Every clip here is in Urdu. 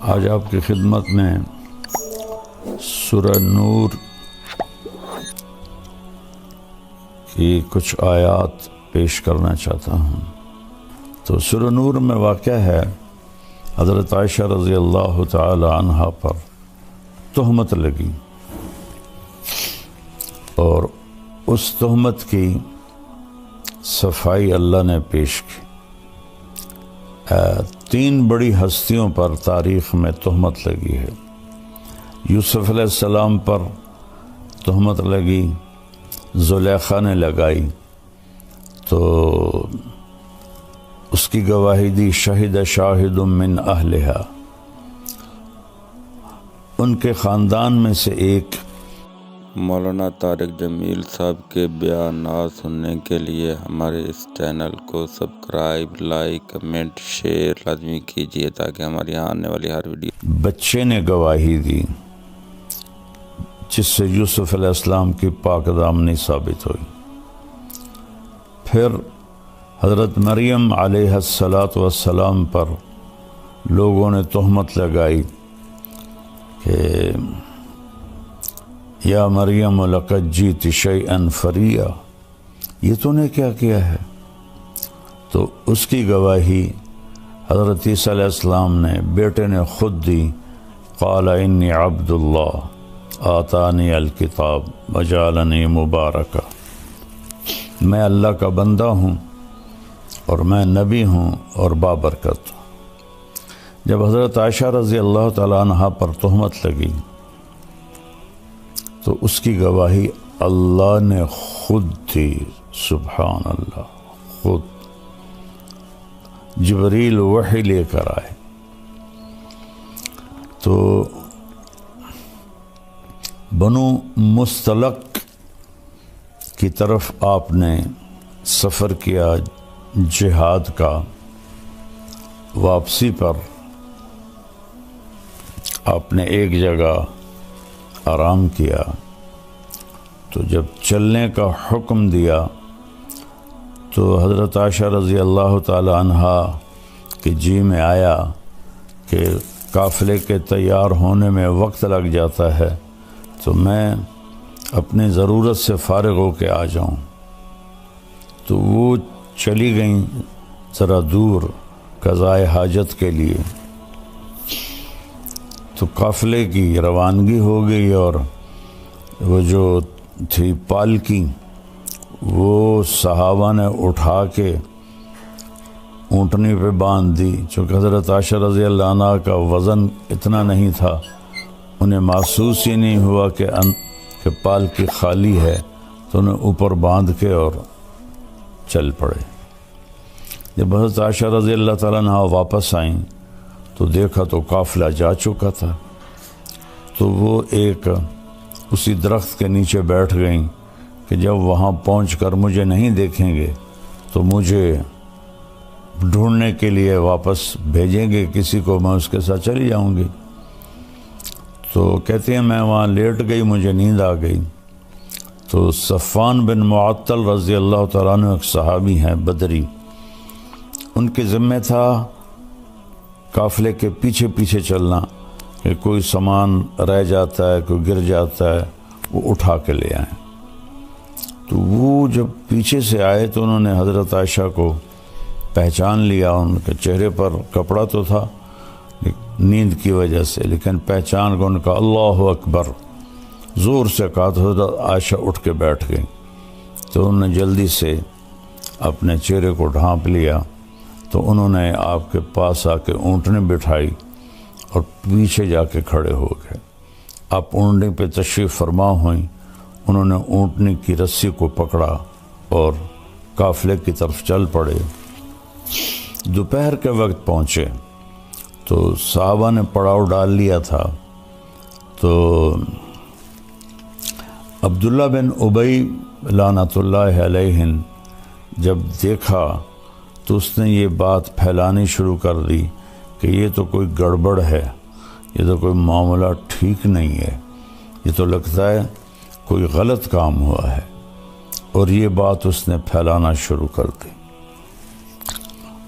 آج آپ کی خدمت میں سورہ نور کی کچھ آیات پیش کرنا چاہتا ہوں۔ تو سورہ نور میں واقع ہے حضرت عائشہ رضی اللہ تعالی عنہا پر تہمت لگی اور اس تہمت کی صفائی اللہ نے پیش کی۔ تین بڑی ہستیوں پر تاریخ میں تہمت لگی ہے۔ یوسف علیہ السلام پر تہمت لگی، زلیخا نے لگائی تو اس کی گواہی دی شہد شاہد من اہلہا، ان کے خاندان میں سے ایک مولانا طارق جمیل صاحب کے بیانات سننے کے لیے ہمارے اس چینل کو سبسکرائب، لائک، کمنٹ، شیئر لازمی کیجیے تاکہ ہماری یہاں آنے والی ہر ویڈیو بچے نے گواہی دی جس سے یوسف علیہ السلام کی پاک دامنی ثابت ہوئی۔ پھر حضرت مریم علیہ السلام پر لوگوں نے تہمت لگائی کہ یا مریم لقد جئت شیئا فریا، یہ تو نے کیا کیا ہے؟ تو اس کی گواہی حضرت عیسیٰ علیہ السلام نے بیٹے نے خود دی، قال انی عبد اللہ آتانی الکتاب وجعلنی مبارکا، میں اللہ کا بندہ ہوں اور میں نبی ہوں اور بابرکت ہوں۔ جب حضرت عائشہ رضی اللہ تعالیٰ عنہا پر تہمت لگی تو اس کی گواہی اللہ نے خود دی، سبحان اللہ، خود جبریل وحی لے کر آئے۔ تو بنو مستلق کی طرف آپ نے سفر کیا جہاد کا، واپسی پر آپ نے ایک جگہ آرام کیا، تو جب چلنے کا حکم دیا تو حضرت عائشہ رضی اللہ تعالی عنہا کے جی میں آیا کہ قافلے کے تیار ہونے میں وقت لگ جاتا ہے تو میں اپنی ضرورت سے فارغ ہو کے آ جاؤں۔ تو وہ چلی گئیں ذرا دور قضائے حاجت کے لیے، تو قافلے کی روانگی ہو گئی اور وہ جو تھی پالکی وہ صحابہ نے اٹھا کے اونٹنی پہ باندھ دی۔ چونکہ حضرت عائشہ رضی اللہ عنہ کا وزن اتنا نہیں تھا، انہیں محسوس ہی نہیں ہوا کہ پالکی خالی ہے، تو انہیں اوپر باندھ کے اور چل پڑے۔ جب حضرت عائشہ رضی اللہ تعالیٰ عنہ واپس آئیں تو دیکھا تو قافلہ جا چکا تھا، تو وہ ایک اسی درخت کے نیچے بیٹھ گئیں کہ جب وہاں پہنچ کر مجھے نہیں دیکھیں گے تو مجھے ڈھونڈنے کے لیے واپس بھیجیں گے کسی کو، میں اس کے ساتھ چلی جاؤں گی۔ تو کہتے ہیں میں وہاں لیٹ گئی، مجھے نیند آ گئی، تو صفوان بن معطل رضی اللہ تعالیٰ عنہ ایک صحابی ہیں بدری، ان کے ذمہ تھا قافلے کے پیچھے پیچھے چلنا کہ کوئی سامان رہ جاتا ہے، کوئی گر جاتا ہے، وہ اٹھا کے لے آئیں۔ تو وہ جب پیچھے سے آئے تو انہوں نے حضرت عائشہ کو پہچان لیا، ان کے چہرے پر کپڑا تو تھا نیند کی وجہ سے، لیکن پہچان کو ان کا اللہ اکبر زور سے کہا تو حضرت عائشہ اٹھ کے بیٹھ گئی۔ تو انہوں نے جلدی سے اپنے چہرے کو ڈھانپ لیا، تو انہوں نے آپ کے پاس آ کے اونٹنی بٹھائی اور پیچھے جا کے کھڑے ہو گئے۔ آپ اونٹنی پہ تشریف فرما ہوئیں، انہوں نے اونٹنی کی رسی کو پکڑا اور قافلے کی طرف چل پڑے۔ دوپہر کے وقت پہنچے تو صحابہ نے پڑاؤ ڈال لیا تھا، تو عبداللہ بن ابی لعنت اللہ علیہ جب دیکھا تو اس نے یہ بات پھیلانی شروع کر دی کہ یہ تو کوئی گڑبڑ ہے، یہ تو کوئی معاملہ ٹھیک نہیں ہے، یہ تو لگتا ہے کوئی غلط کام ہوا ہے، اور یہ بات اس نے پھیلانا شروع کر دی۔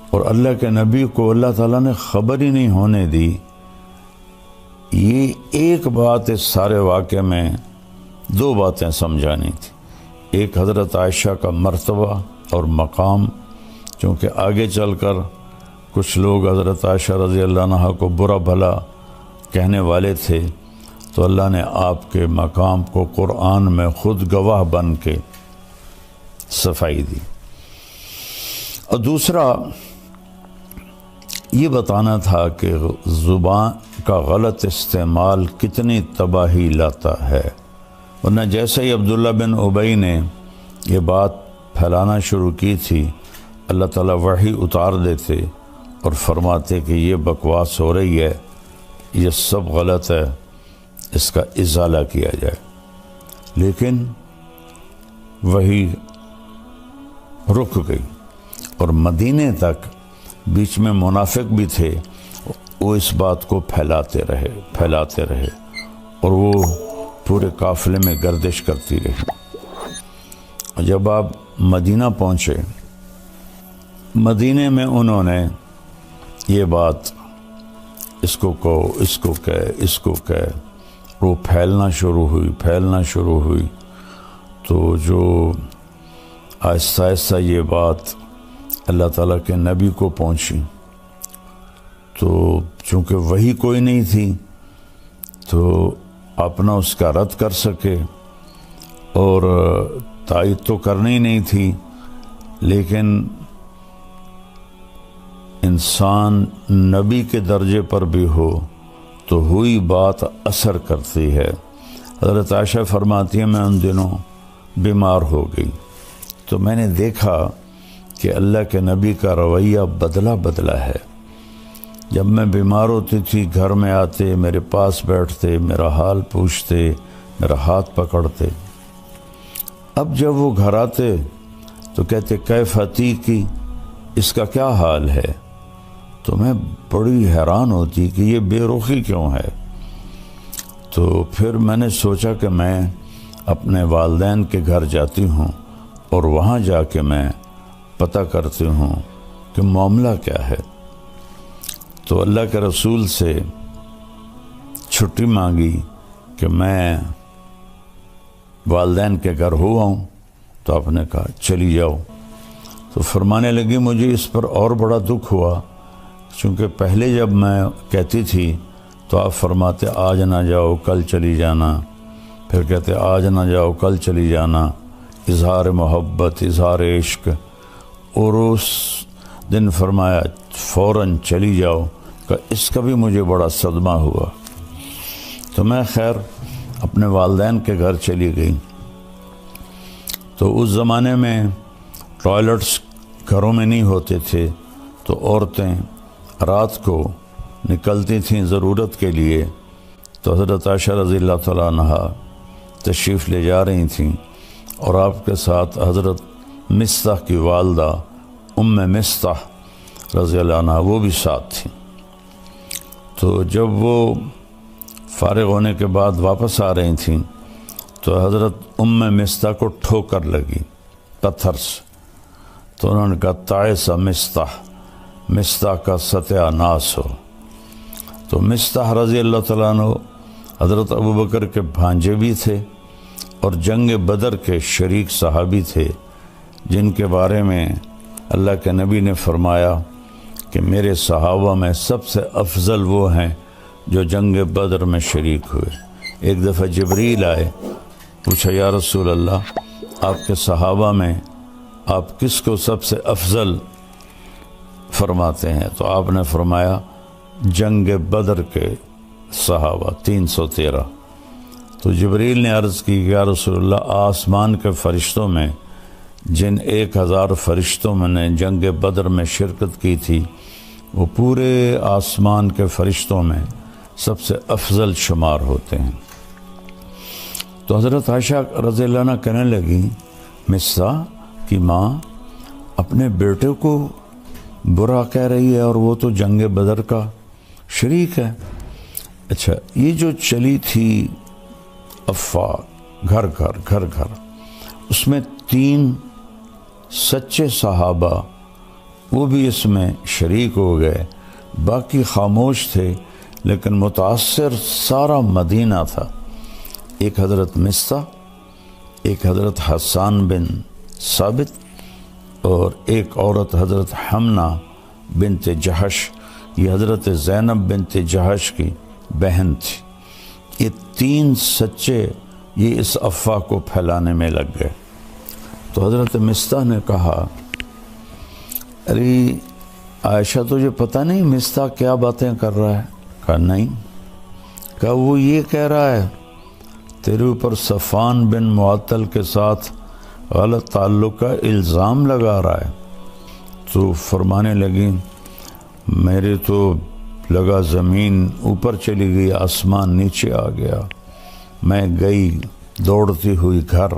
اور اللہ کے نبی کو اللہ تعالیٰ نے خبر ہی نہیں ہونے دی یہ ایک بات اس سارے واقعے میں دو باتیں سمجھانی تھی. ایک حضرت عائشہ کا مرتبہ اور مقام، چونکہ آگے چل کر کچھ لوگ حضرت عائشہ رضی اللہ عنہا کو برا بھلا کہنے والے تھے، تو اللہ نے آپ کے مقام کو قرآن میں خود گواہ بن کے صفائی دی. اور دوسرا یہ بتانا تھا کہ زبان کا غلط استعمال کتنی تباہی لاتا ہے. ورنہ جیسے ہی عبداللہ بن ابی نے یہ بات پھیلانا شروع کی تھی، اللہ تعالیٰ وحی اتار دیتے اور فرماتے کہ یہ بکواس ہو رہی ہے، یہ سب غلط ہے، اس کا ازالہ کیا جائے. لیکن وہی رک گئی، اور مدینے تک بیچ میں منافق بھی تھے، وہ اس بات کو پھیلاتے رہے اور وہ پورے قافلے میں گردش کرتی رہی. جب آپ مدینہ پہنچے، مدینے میں انہوں نے یہ بات اس کو کہو، اس کو کہے، وہ پھیلنا شروع ہوئی. تو جو آہستہ آہستہ یہ بات اللہ تعالیٰ کے نبی کو پہنچی، تو چونکہ وہی کوئی نہیں تھی تو آپ نہ اس کا رد کر سکے اور تائید تو کرنی نہیں تھی، لیکن انسان نبی کے درجے پر بھی ہو تو ہوئی بات اثر کرتی ہے. حضرت عائشہ فرماتی ہے میں ان دنوں بیمار ہو گئی، تو میں نے دیکھا کہ اللہ کے نبی کا رویہ بدلا ہے. جب میں بیمار ہوتی تھی گھر میں آتے، میرے پاس بیٹھتے، میرا حال پوچھتے، میرا ہاتھ پکڑتے. اب جب وہ گھر آتے تو کہتے کیف عتیقی، اس کا کیا حال ہے؟ تو میں بڑی حیران ہوتی کہ یہ بے رخی کیوں ہے. تو پھر میں نے سوچا کہ میں اپنے والدین کے گھر جاتی ہوں اور وہاں جا کے میں پتہ کرتی ہوں کہ معاملہ کیا ہے. تو اللہ کے رسول سے چھٹی مانگی کہ میں والدین کے گھر ہوا ہوں. تو آپ نے کہا چلی جاؤ. تو فرمانے لگی مجھے اس پر اور بڑا دکھ ہوا، چونکہ پہلے جب میں کہتی تھی تو آپ فرماتے آج نہ جاؤ کل چلی جانا، پھر کہتے آج نہ جاؤ کل چلی جانا، اظہار محبت، اظہار عشق. اور اس دن فرمایا فوراً چلی جاؤ، کہ اس کا بھی مجھے بڑا صدمہ ہوا. تو میں خیر اپنے والدین کے گھر چلی گئی. تو اس زمانے میں ٹوائلٹس گھروں میں نہیں ہوتے تھے، تو عورتیں رات کو نکلتی تھیں ضرورت کے لیے. تو حضرت عائشہ رضی اللہ تعالیٰ عنہا تشریف لے جا رہی تھیں، اور آپ کے ساتھ حضرت مصطح کی والدہ ام مصطح رضی اللہ عنہ وہ بھی ساتھ تھیں. تو جب وہ فارغ ہونے کے بعد واپس آ رہی تھیں تو حضرت ام مصطح کو ٹھوکر لگی پتھر سے. تو انہوں نے کہا تعس مصطح کا ستیہ ناس ہو. تو مصطح رضی اللہ تعالیٰ عنہ حضرت ابوبکر کے بھانجے بھی تھے اور جنگ بدر کے شریک صحابی تھے، جن کے بارے میں اللہ کے نبی نے فرمایا کہ میرے صحابہ میں سب سے افضل وہ ہیں جو جنگ بدر میں شریک ہوئے. ایک دفعہ جبریل آئے، پوچھا یا رسول اللہ آپ کے صحابہ میں آپ کس کو سب سے افضل فرماتے ہیں؟ تو آپ نے فرمایا جنگ بدر کے صحابہ 313. تو جبریل نے عرض کی کہ یا رسول اللہ آسمان کے فرشتوں میں جن 1000 فرشتوں میں نے جنگ بدر میں شرکت کی تھی، وہ پورے آسمان کے فرشتوں میں سب سے افضل شمار ہوتے ہیں. تو حضرت عائشہ رضی اللہ عنہ کہنے لگی مصطح کی ماں اپنے بیٹے کو برا کہہ رہی ہے اور وہ تو جنگ بدر کا شریک ہے. اچھا یہ جو چلی تھی افواہ گھر گھر اس میں 3 سچے صحابہ وہ بھی اس میں شریک ہو گئے، باقی خاموش تھے. لیکن متاثر سارا مدینہ تھا۔ ایک حضرت مصطح، ایک حضرت حسان بن ثابت، اور ایک عورت حضرت حمنہ بنت جہش، یہ حضرت زینب بنت جہش کی بہن تھی۔ یہ تین سچے یہ اس افواہ کو پھیلانے میں لگ گئے۔ تو حضرت مصطح نے کہا، ارے عائشہ تجھے پتہ نہیں مصطح کیا باتیں کر رہا ہے؟ کہا نہیں۔ کہا وہ یہ کہہ رہا ہے تیرے اوپر صفوان بن معطل کے ساتھ غلط تعلق کا الزام لگا رہا ہے۔ تو فرمانے لگی، میرے تو لگا زمین اوپر چلی گئی، آسمان نیچے آ گیا۔ میں گئی دوڑتی ہوئی گھر،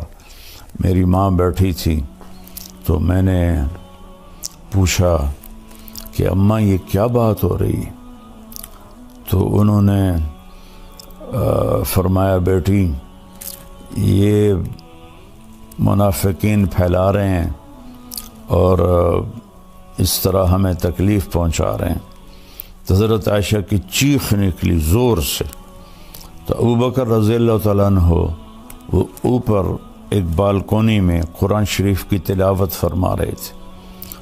میری ماں بیٹھی تھی، تو میں نے پوچھا کہ اماں یہ کیا بات ہو رہی؟ تو انہوں نے فرمایا، بیٹی یہ منافقین پھیلا رہے ہیں اور اس طرح ہمیں تکلیف پہنچا رہے ہیں۔ تو حضرت عائشہ کی چیخ نکلی زور سے۔ تو ابوبکر رضی اللہ تعالیٰ عنہ وہ اوپر ایک بالکونی میں قرآن شریف کی تلاوت فرما رہے تھے۔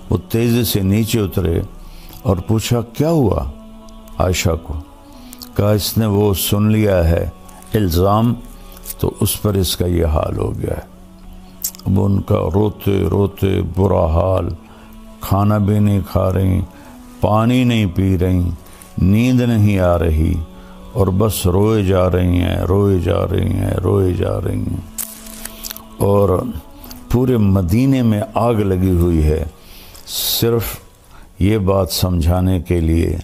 وہ تیزی سے نیچے اترے اور پوچھا کیا ہوا عائشہ کو؟ کہا اس نے وہ سن لیا ہے الزام، تو اس پر اس کا یہ حال ہو گیا ہے۔ اب ان کا روتے روتے برا حال، کھانا بھی نہیں کھا رہی، پانی نہیں پی رہی، نیند نہیں آ رہی، اور بس روئے جا رہی ہیں، روئے جا رہی ہیں، روئے جا رہی ہیں۔ اور پورے مدینے میں آگ لگی ہوئی ہے صرف یہ بات سمجھانے کے لیے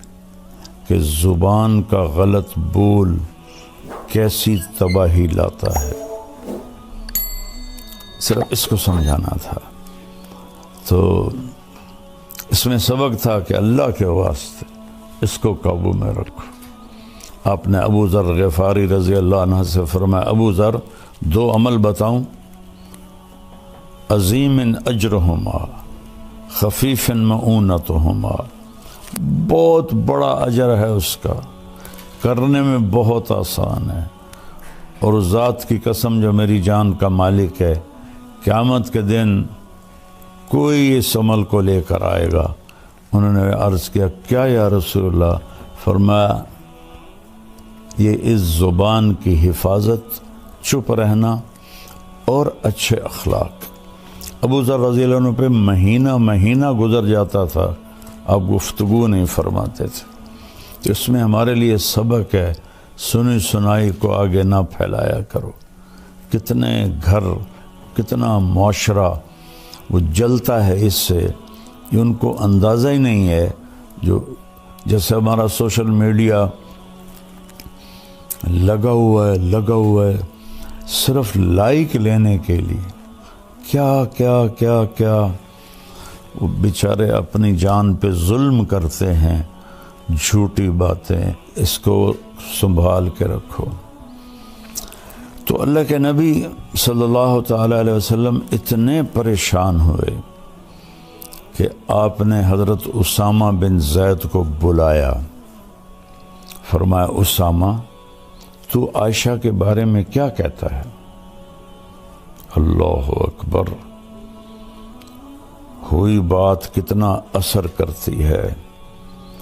کہ زبان کا غلط بول کیسی تباہی لاتا ہے، صرف اس کو سمجھانا تھا۔ تو اس میں سبق تھا کہ اللہ کے واسطے اس کو قابو میں رکھو۔ آپ نے ابو ذر غفاری رضی اللہ عنہ سے فرمایا، ابو ذر 2 عمل بتاؤں، عظیم اجرہما خفیف معونتہما، بہت بڑا اجر ہے اس کا، کرنے میں بہت آسان ہے، اور ذات کی قسم جو میری جان کا مالک ہے، قیامت کے دن کوئی اس عمل کو لے کر آئے گا۔ انہوں نے عرض کیا کیا یا رسول اللہ؟ فرمایا یہ اس زبان کی حفاظت، چپ رہنا اور اچھے اخلاق۔ ابو ذر رضی اللہ عنہ پہ مہینہ مہینہ گزر جاتا تھا، آپ گفتگو نہیں فرماتے تھے۔ تو اس میں ہمارے لیے سبق ہے، سنی سنائی کو آگے نہ پھیلایا کرو۔ کتنے گھر، کتنا معاشرہ وہ جلتا ہے اس سے، یہ ان کو اندازہ ہی نہیں ہے۔ جو جیسے ہمارا سوشل میڈیا لگا ہوا ہے صرف لائک لینے کے لیے، کیا کیا کیا کیا وہ بیچارے اپنی جان پہ ظلم کرتے ہیں، جھوٹی باتیں، اس کو سنبھال کے رکھو۔ تو اللہ کے نبی صلی اللہ تعالیٰ علیہ وسلم اتنے پریشان ہوئے کہ آپ نے حضرت اسامہ بن زید کو بلایا، فرمایا اسامہ تو عائشہ کے بارے میں کیا کہتا ہے؟ اللہ اکبر، ہوئی بات کتنا اثر کرتی ہے۔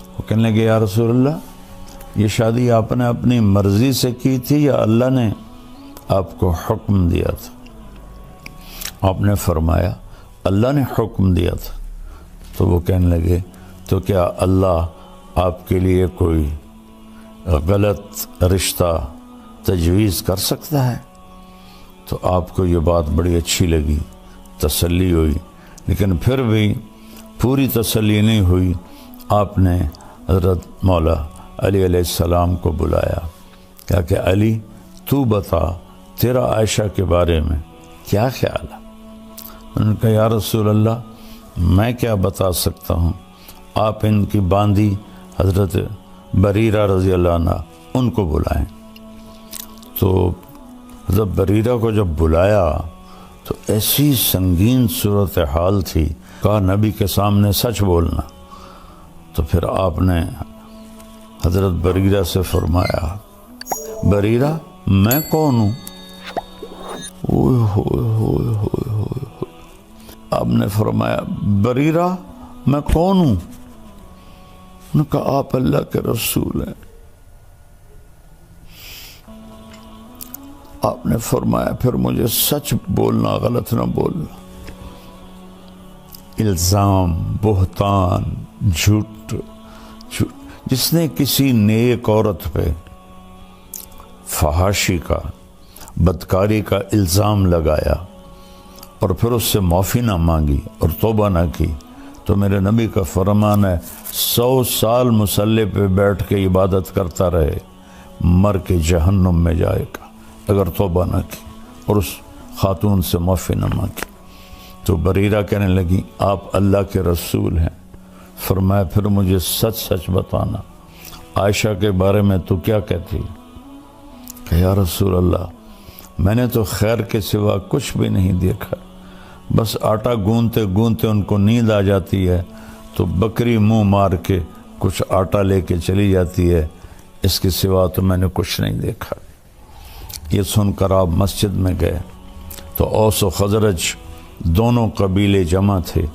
وہ کہنے لگے یا رسول اللہ یہ شادی آپ نے اپنی مرضی سے کی تھی یا اللہ نے آپ کو حکم دیا تھا؟ آپ نے فرمایا اللہ نے حکم دیا تھا۔ تو وہ کہنے لگے تو کیا اللہ آپ کے لیے کوئی غلط رشتہ تجویز کر سکتا ہے؟ تو آپ کو یہ بات بڑی اچھی لگی، تسلی ہوئی، لیکن پھر بھی پوری تسلی نہیں ہوئی۔ آپ نے حضرت مولا علی علیہ السلام کو بلایا، کہا کہ علی تو بتا تیرا عائشہ کے بارے میں کیا خیال ہے؟ انہوں نے کہا یا رسول اللہ میں کیا بتا سکتا ہوں، آپ ان کی باندھی حضرت بریرہ رضی اللہ عنہ ان کو بلائیں۔ تو حضرت بریرہ کو جب بلایا تو ایسی سنگین صورتحال تھی، کہا نبی کے سامنے سچ بولنا۔ تو پھر آپ نے حضرت بریرہ سے فرمایا بریرہ میں کون ہوں؟ اوئے ہوئے ہوئے ہوئے ہوئے۔ آپ نے فرمایا بریرہ میں کون ہوں؟ انہوں نے کہا آپ اللہ کے رسول ہیں۔ آپ نے فرمایا پھر مجھے سچ بولنا، غلط نہ بولنا۔ الزام، بہتان، جھوٹ، جس نے کسی نیک عورت پہ فحاشی کا، بدکاری کا الزام لگایا اور پھر اس سے معافی نہ مانگی اور توبہ نہ کی، تو میرے نبی کا فرمان ہے 100 سال مصلی پہ بیٹھ کے عبادت کرتا رہے، مر کے جہنم میں جائے گا اگر توبہ نہ کی اور اس خاتون سے معافی نہ مانگی۔ تو بریرہ کہنے لگی آپ اللہ کے رسول ہیں۔ فرمایا پھر مجھے سچ سچ بتانا، عائشہ کے بارے میں تو کیا کہتی؟ کہ یا رسول اللہ میں نے تو خیر کے سوا کچھ بھی نہیں دیکھا، بس آٹا گوندتے گوندتے ان کو نیند آ جاتی ہے تو بکری منہ مار کے کچھ آٹا لے کے چلی جاتی ہے، اس کے سوا تو میں نے کچھ نہیں دیکھا۔ یہ سن کر آپ مسجد میں گئے تو اوس و خزرج دونوں قبیلے جمع تھے۔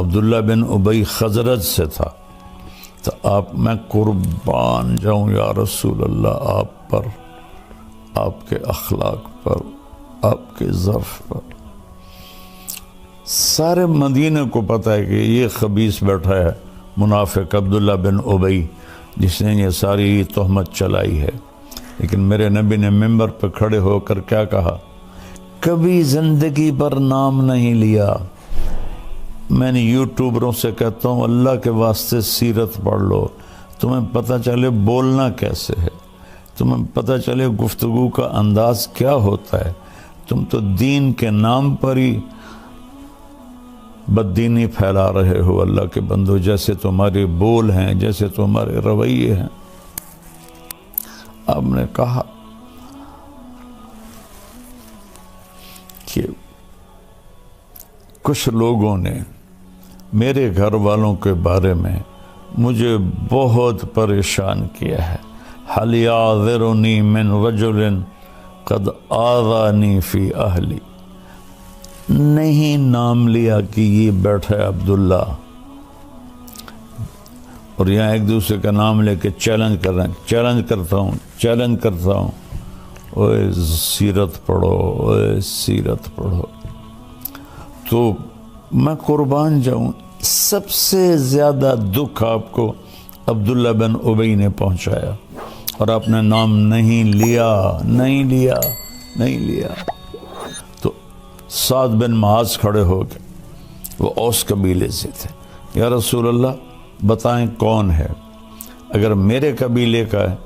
عبداللہ بن ابی خزرج سے تھا۔ تو آپ میں قربان جاؤں یا رسول اللہ آپ پر، آپ کے اخلاق پر، آپ کے ظرف پر۔ سارے مدینہ کو پتہ ہے کہ یہ خبیث بیٹھا ہے منافق عبداللہ بن ابی جس نے یہ ساری تہمت چلائی ہے، لیکن میرے نبی نے ممبر پہ کھڑے ہو کر کیا کہا؟ کبھی زندگی پر نام نہیں لیا۔ میں نے یوٹیوبروں سے کہتا ہوں اللہ کے واسطے سیرت پڑھ لو، تمہیں پتہ چلے بولنا کیسے ہے، تمہیں پتہ چلے گفتگو کا انداز کیا ہوتا ہے۔ تم تو دین کے نام پر ہی بددینی پھیلا رہے ہو اللہ کے بندو، جیسے تمہارے بول ہیں، جیسے تمہارے رویے ہیں۔ آپ نے کہا کہ کچھ لوگوں نے میرے گھر والوں کے بارے میں مجھے بہت پریشان کیا ہے۔ حَلْ يَعْذِرُنِي مِنْ رَجُلٍ قَدْ آذَانِي فِي أَهْلِ۔ نہیں نام لیا کہ یہ بیٹھا ہے عبداللہ، اور یہاں ایک دوسرے کا نام لے کے چیلنج کر رہے ہیں، چیلنج کرتا ہوں، اوے سیرت پڑھو، اوے سیرت پڑھو۔ تو میں قربان جاؤں، سب سے زیادہ دکھ آپ کو عبداللہ بن ابی نے پہنچایا، اور آپ نے نام نہیں لیا۔ تو سعد بن معاذ کھڑے ہو گئے، وہ اوس قبیلے سے تھے۔ یا رسول اللہ بتائیں کون ہے؟ اگر میرے قبیلے کا ہے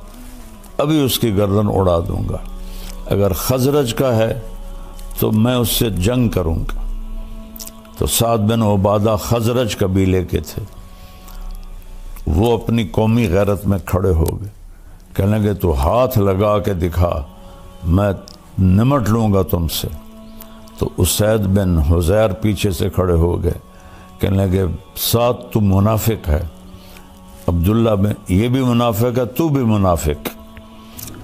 ابھی اس کی گردن اڑا دوں گا، اگر خزرج کا ہے تو میں اس سے جنگ کروں گا۔ تو سعد بن عبادہ خزرج قبیلے کے تھے، وہ اپنی قومی غیرت میں کھڑے ہو گئے، کہنے لگے تو ہاتھ لگا کے دکھا، میں نمٹ لوں گا تم سے۔ تو اسید بن حزیر پیچھے سے کھڑے ہو گئے، کہنے لگے سعد تو منافق ہے، عبداللہ بن یہ بھی منافق ہے، تو بھی منافق۔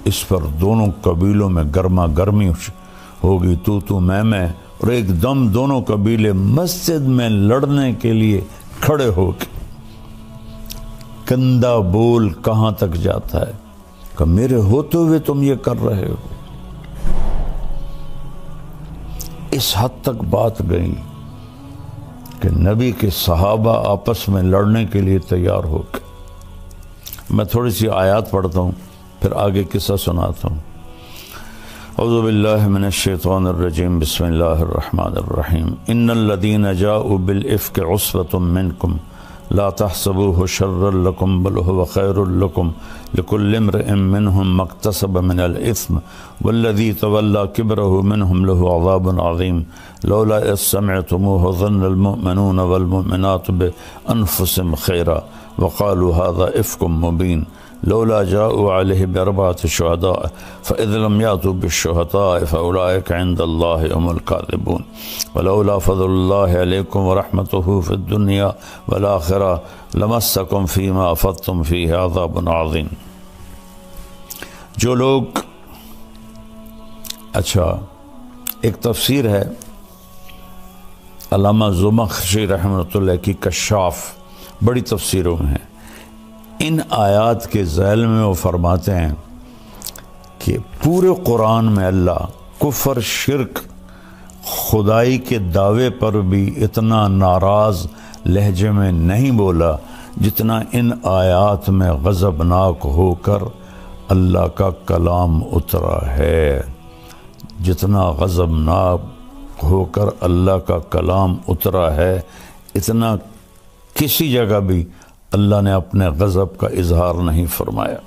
اس پر دونوں قبیلوں میں گرما گرمی ہوگی، تو میں، اور ایک دم دونوں قبیلے مسجد میں لڑنے کے لیے کھڑے ہو کے۔ گندا بول کہاں تک جاتا ہے کہ میرے ہوتے ہوئے تم یہ کر رہے ہو۔ اس حد تک بات گئی کہ نبی کے صحابہ آپس میں لڑنے کے لیے تیار ہو گئے۔ میں تھوڑی سی آیات پڑھتا ہوں پھر آگے قصہ سناتا ہوں۔ اعوذ باللہ من الشیطان الرجیم، بسم اللہ الرحمن الرحیم۔ ان الذین جاؤوا بالافک عصبۃ منکم لا تحسبوه شرا لکم بل هو خیر لکم لکل امرئ منهم ما اکتسب من الاثم والذی تولى کبرہ منهم له عذاب عظیم لولا اذ سمعتموه ظن المؤمنون والمؤمنات بانفسهم خیرا وقالوا هذا افک مبین لولا جاءوا عليه بأربعة شهداء فإذ لم يأتوا بالشهداء فأولئك عند الله هم الكاذبون ولولا فضل الله عليكم ورحمته في الدنيا والآخرة لمسكم فيما أفضتم فيه عذاب عظيم. جو لوگ اچھا ایک تفسیر ہے علامہ زمخشری رحمۃ اللہ کی کشاف، بڑی تفسیروں میں ہے. ان آیات کے ذیل میں وہ فرماتے ہیں کہ پورے قرآن میں اللہ کفر، شرک، خدائی کے دعوے پر بھی اتنا ناراض لہجے میں نہیں بولا جتنا ان آیات میں غضبناک ہو کر اللہ کا کلام اترا ہے. جتنا غضبناک ہو کر اللہ کا کلام اترا ہے، اتنا کسی جگہ بھی اللہ نے اپنے غضب کا اظہار نہیں فرمایا.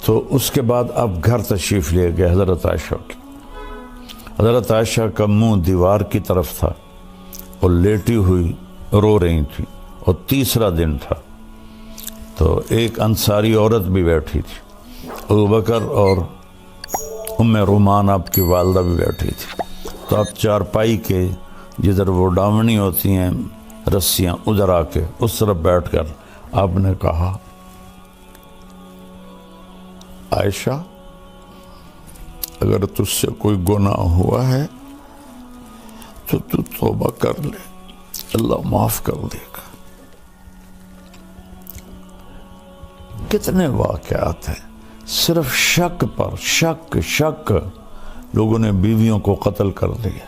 تو اس کے بعد اب گھر تشریف لے گئے حضرت عائشہ کی. حضرت عائشہ کا منہ دیوار کی طرف تھا اور لیٹی ہوئی رو رہی تھی، اور تیسرا دن تھا. تو ایک انصاری عورت بھی بیٹھی تھی، ابوبکر اور ام رومان آپ کی والدہ بھی بیٹھی تھی. تو آپ چارپائی کے جدھر وہ ڈاونی ہوتی ہیں رسیاں، ادھر آ کے اس طرف بیٹھ کر آپ نے کہا، عائشہ اگر تجھ سے کوئی گناہ ہوا ہے تو توبہ کر لے، اللہ معاف کر دے گا. کتنے واقعات ہیں صرف شک پر شک لوگوں نے بیویوں کو قتل کر دیا.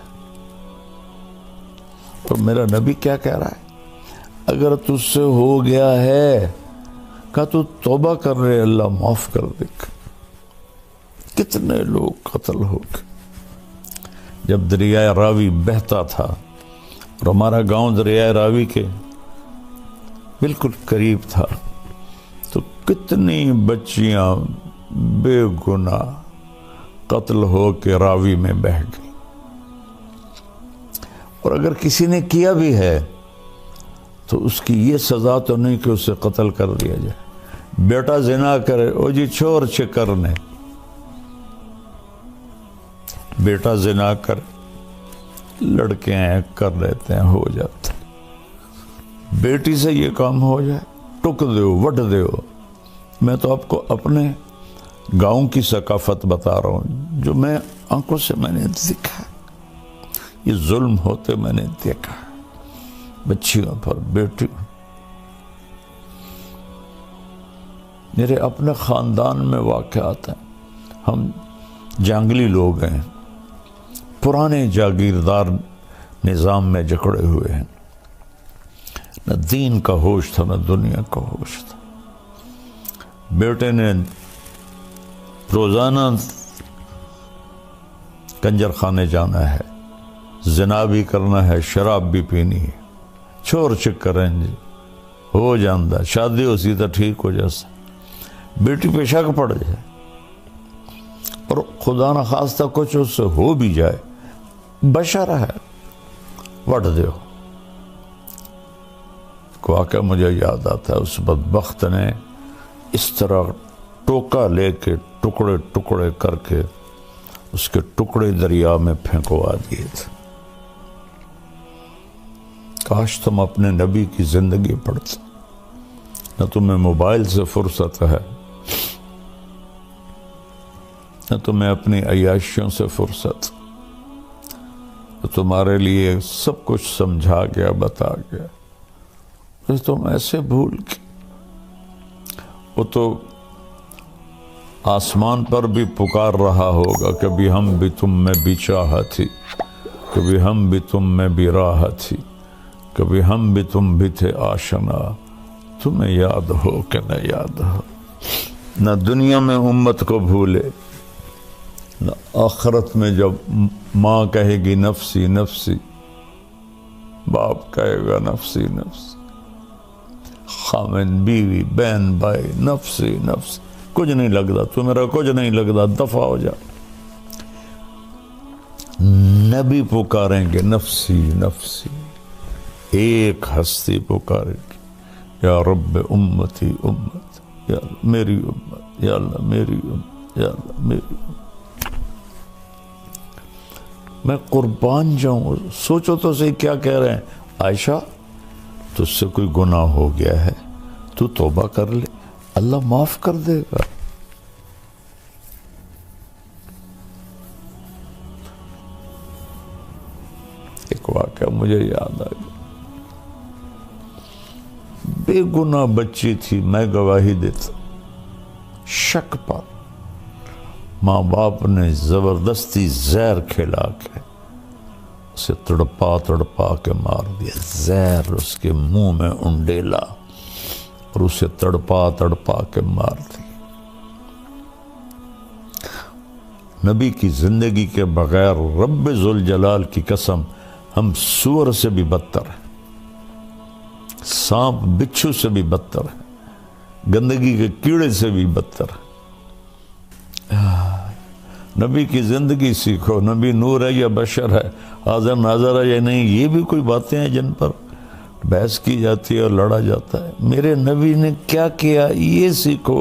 اور میرا نبی کیا کہہ رہا ہے، اگر تجھ سے ہو گیا ہے کہ تو توبہ کر رہے، اللہ معاف کر دے گا. کتنے لوگ قتل ہو گئے. جب دریائے راوی بہتا تھا، اور ہمارا گاؤں دریائے راوی کے بالکل قریب تھا، تو کتنی بچیاں بے گناہ قتل ہو کے راوی میں بہہ گئی. اور اگر کسی نے کیا بھی ہے تو اس کی یہ سزا تو نہیں کہ اسے قتل کر دیا جائے. بیٹا زنا کرے، او جی چھوڑ کرنے، بیٹا زنا کر، لڑکے ہیں کر لیتے ہیں، ہو جاتا. بیٹی سے یہ کام ہو جائے، ٹک دیو، وٹ دیو. میں تو آپ کو اپنے گاؤں کی ثقافت بتا رہا ہوں، جو میں آنکھوں سے میں نے دیکھا، یہ ظلم ہوتے میں نے دیکھا بچیوں پر، بیٹیوں. میرے اپنے خاندان میں واقعات ہیں. ہم جنگلی لوگ ہیں، پرانے جاگیردار نظام میں جکڑے ہوئے ہیں، نہ دین کا ہوش تھا نہ دنیا کا ہوش تھا. بیٹے نے روزانہ کنجر خانے جانا ہے، زنا بھی کرنا ہے، شراب بھی پینی ہے. چھوڑ کریں جی، ہو جاندہ شادی ہو سی تو ٹھیک ہو جیسا. بیٹی پہ شک پڑ جائے اور خدا نہ خواستہ کچھ اس سے ہو بھی جائے، بشر ہے، وٹ دیو. واقعہ مجھے یاد آتا ہے، اس بدبخت نے اس طرح ٹوکا لے کے ٹکڑے ٹکڑے کر کے اس کے ٹکڑے دریا میں پھینکوا دیے تھے. کاش تم اپنے نبی کی زندگی پڑھتے. نہ تمہیں موبائل سے فرصت ہے، نہ تمہیں اپنی عیاشیوں سے فرصت. تو تمہارے لیے سب کچھ سمجھا گیا، بتا گیا، پھر تم ایسے بھول کے. وہ تو آسمان پر بھی پکار رہا ہوگا، کبھی ہم بھی تم میں بھی چاہت تھی، کبھی ہم بھی تم میں بھی راحت تھی، کبھی ہم بھی تم بھی تھے آشنا. تمہیں یاد ہو کہ نہ یاد ہو. نہ دنیا میں امت کو بھولے، نہ آخرت میں جب ماں کہے گی نفسی نفسی، باپ کہے گا نفسی نفسی، خامن بیوی بہن بھائی نفسی نفسی. کچھ نہیں لگتا تو میرا، کچھ نہیں لگتا، دفع ہو جا. نبی پکاریں گے نفسی نفسی. ایک ہستی پکارے گی، یا رب امتی امت. یا اللہ میری امت، یا اللہ میری امت، یا اللہ میری امت۔ میں قربان جاؤں۔ سوچو تو صحیح کیا کہہ رہے ہیں، عائشہ تجھ سے کوئی گناہ ہو گیا ہے تو توبہ کر لے، اللہ معاف کر دے گا۔ ایک واقعہ مجھے یاد آ گیا، بے گناہ بچی تھی، میں گواہی دیتا، شک پر ماں باپ نے زبردستی زہر کھلا کے اسے تڑپا تڑپا کے مار دیا، زہر اس کے منہ میں انڈیلا اور اسے تڑپا تڑپا کے مار دیا۔ نبی کی زندگی کے بغیر رب ذوالجلال کی قسم ہم سور سے بھی بدتر ہیں، سانپ بچھو سے بھی بدتر ہیں، گندگی کے کیڑے سے بھی بدتر ہیں۔ نبی کی زندگی سیکھو، نبی نور ہے یا بشر ہے، حاضر ناظر ہے یا نہیں، یہ بھی کوئی باتیں ہیں جن پر بحث کی جاتی ہے اور لڑا جاتا ہے۔ میرے نبی نے کیا کیا یہ سیکھو۔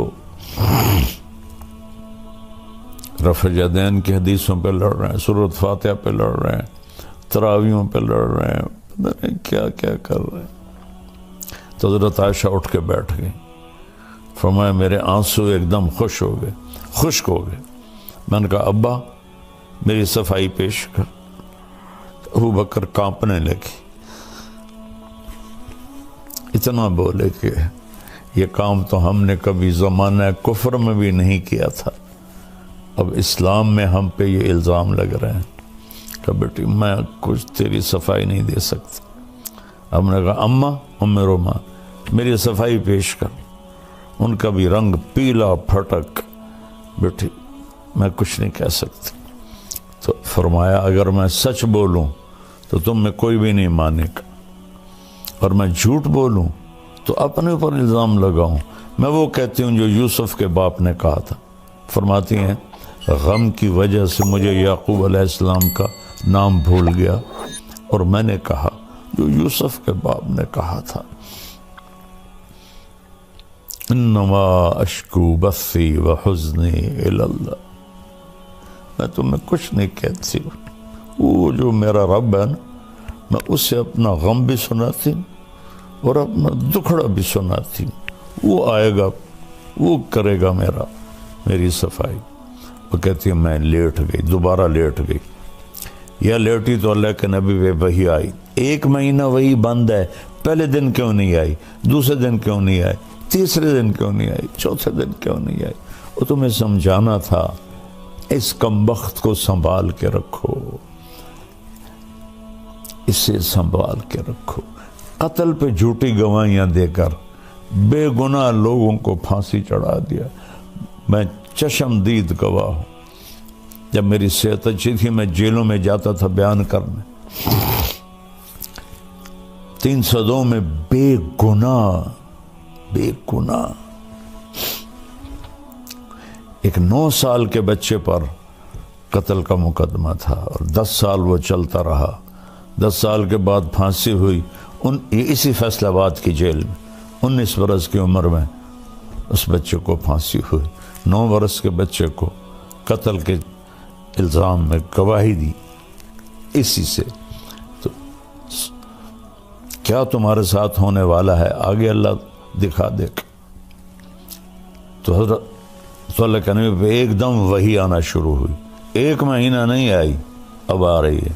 رفع یدین کی حدیثوں پہ لڑ رہے ہیں، سورۃ فاتحہ پہ لڑ رہے ہیں، تراویحوں پہ لڑ رہے ہیں، پتہ نہیں کیا کیا کر رہے ہیں۔ تو حضرت عائشہ اٹھ کے بیٹھ گئی، فرمایا میرے آنسو ایک دم خشک ہو گئے۔ میں نے کہا ابا میری صفائی پیش کر۔ ابو بکر کانپنے لگی، اتنا بولے کہ یہ کام تو ہم نے کبھی زمانہ کفر میں بھی نہیں کیا تھا، اب اسلام میں ہم پہ یہ الزام لگ رہے ہیں کہ بیٹی میں کچھ تیری صفائی نہیں دے سکتا۔ اب نے کہا اماں ام رومان میری صفائی پیش کر۔ ان کا بھی رنگ پیلا پھٹک، بیٹی میں کچھ نہیں کہہ سکتی۔ تو فرمایا اگر میں سچ بولوں تو تم میں کوئی بھی نہیں مانے گا، اور میں جھوٹ بولوں تو اپنے اوپر الزام لگاؤں۔ میں وہ کہتی ہوں جو یوسف کے باپ نے کہا تھا۔ فرماتی ہیں غم کی وجہ سے مجھے یعقوب علیہ السلام کا نام بھول گیا اور میں نے کہا جو یوسف کے باپ نے کہا تھا، انما اشکو بثی وحزنی الی اللہ۔ میں تمہیں کچھ نہیں کہتی، وہ جو میرا رب ہے نا، میں اسے اپنا غم بھی سناتی ہوں اور اپنا دکھڑا بھی سناتی ہوں، وہ آئے گا وہ کرے گا میری صفائی۔ وہ کہتی ہے میں لیٹ گئی، دوبارہ لیٹ گئی، یا لیٹی تو اللہ کے نبی پہ وحی آئی، 1 مہینہ وہی بند ہے، پہلے دن کیوں نہیں آئی، دوسرے دن کیوں نہیں آئی، تیسرے دن کیوں نہیں آئی، چوتھے دن کیوں نہیں آئی۔ وہ تمہیں سمجھانا تھا اس کمبخت کو سنبھال کے رکھو، اسے سنبھال کے رکھو۔ قتل پہ جھوٹی گواہیاں دے کر بے گناہ لوگوں کو پھانسی چڑھا دیا۔ میں چشم دید گواہ ہوں، جب میری صحت اچھی تھی میں جیلوں میں جاتا تھا بیان کرنے، 302 میں بے گناہ ایک 9 سال کے بچے پر قتل کا مقدمہ تھا اور 10 سال وہ چلتا رہا۔ 10 سال کے بعد پھانسی ہوئی اسی فیصل آباد کی جیل میں، 19 برس کی عمر میں اس بچے کو پھانسی ہوئی۔ 9 برس کے بچے کو قتل کے الزام میں گواہی دی اسی سے۔ تو کیا تمہارے ساتھ ہونے والا ہے آگے اللہ دکھا دے گا۔ تو حضرت صلی اللہ کے نبی پہ ایک دم وحی آنا شروع ہوئی، 1 مہینہ نہیں آئی، اب آ رہی ہے۔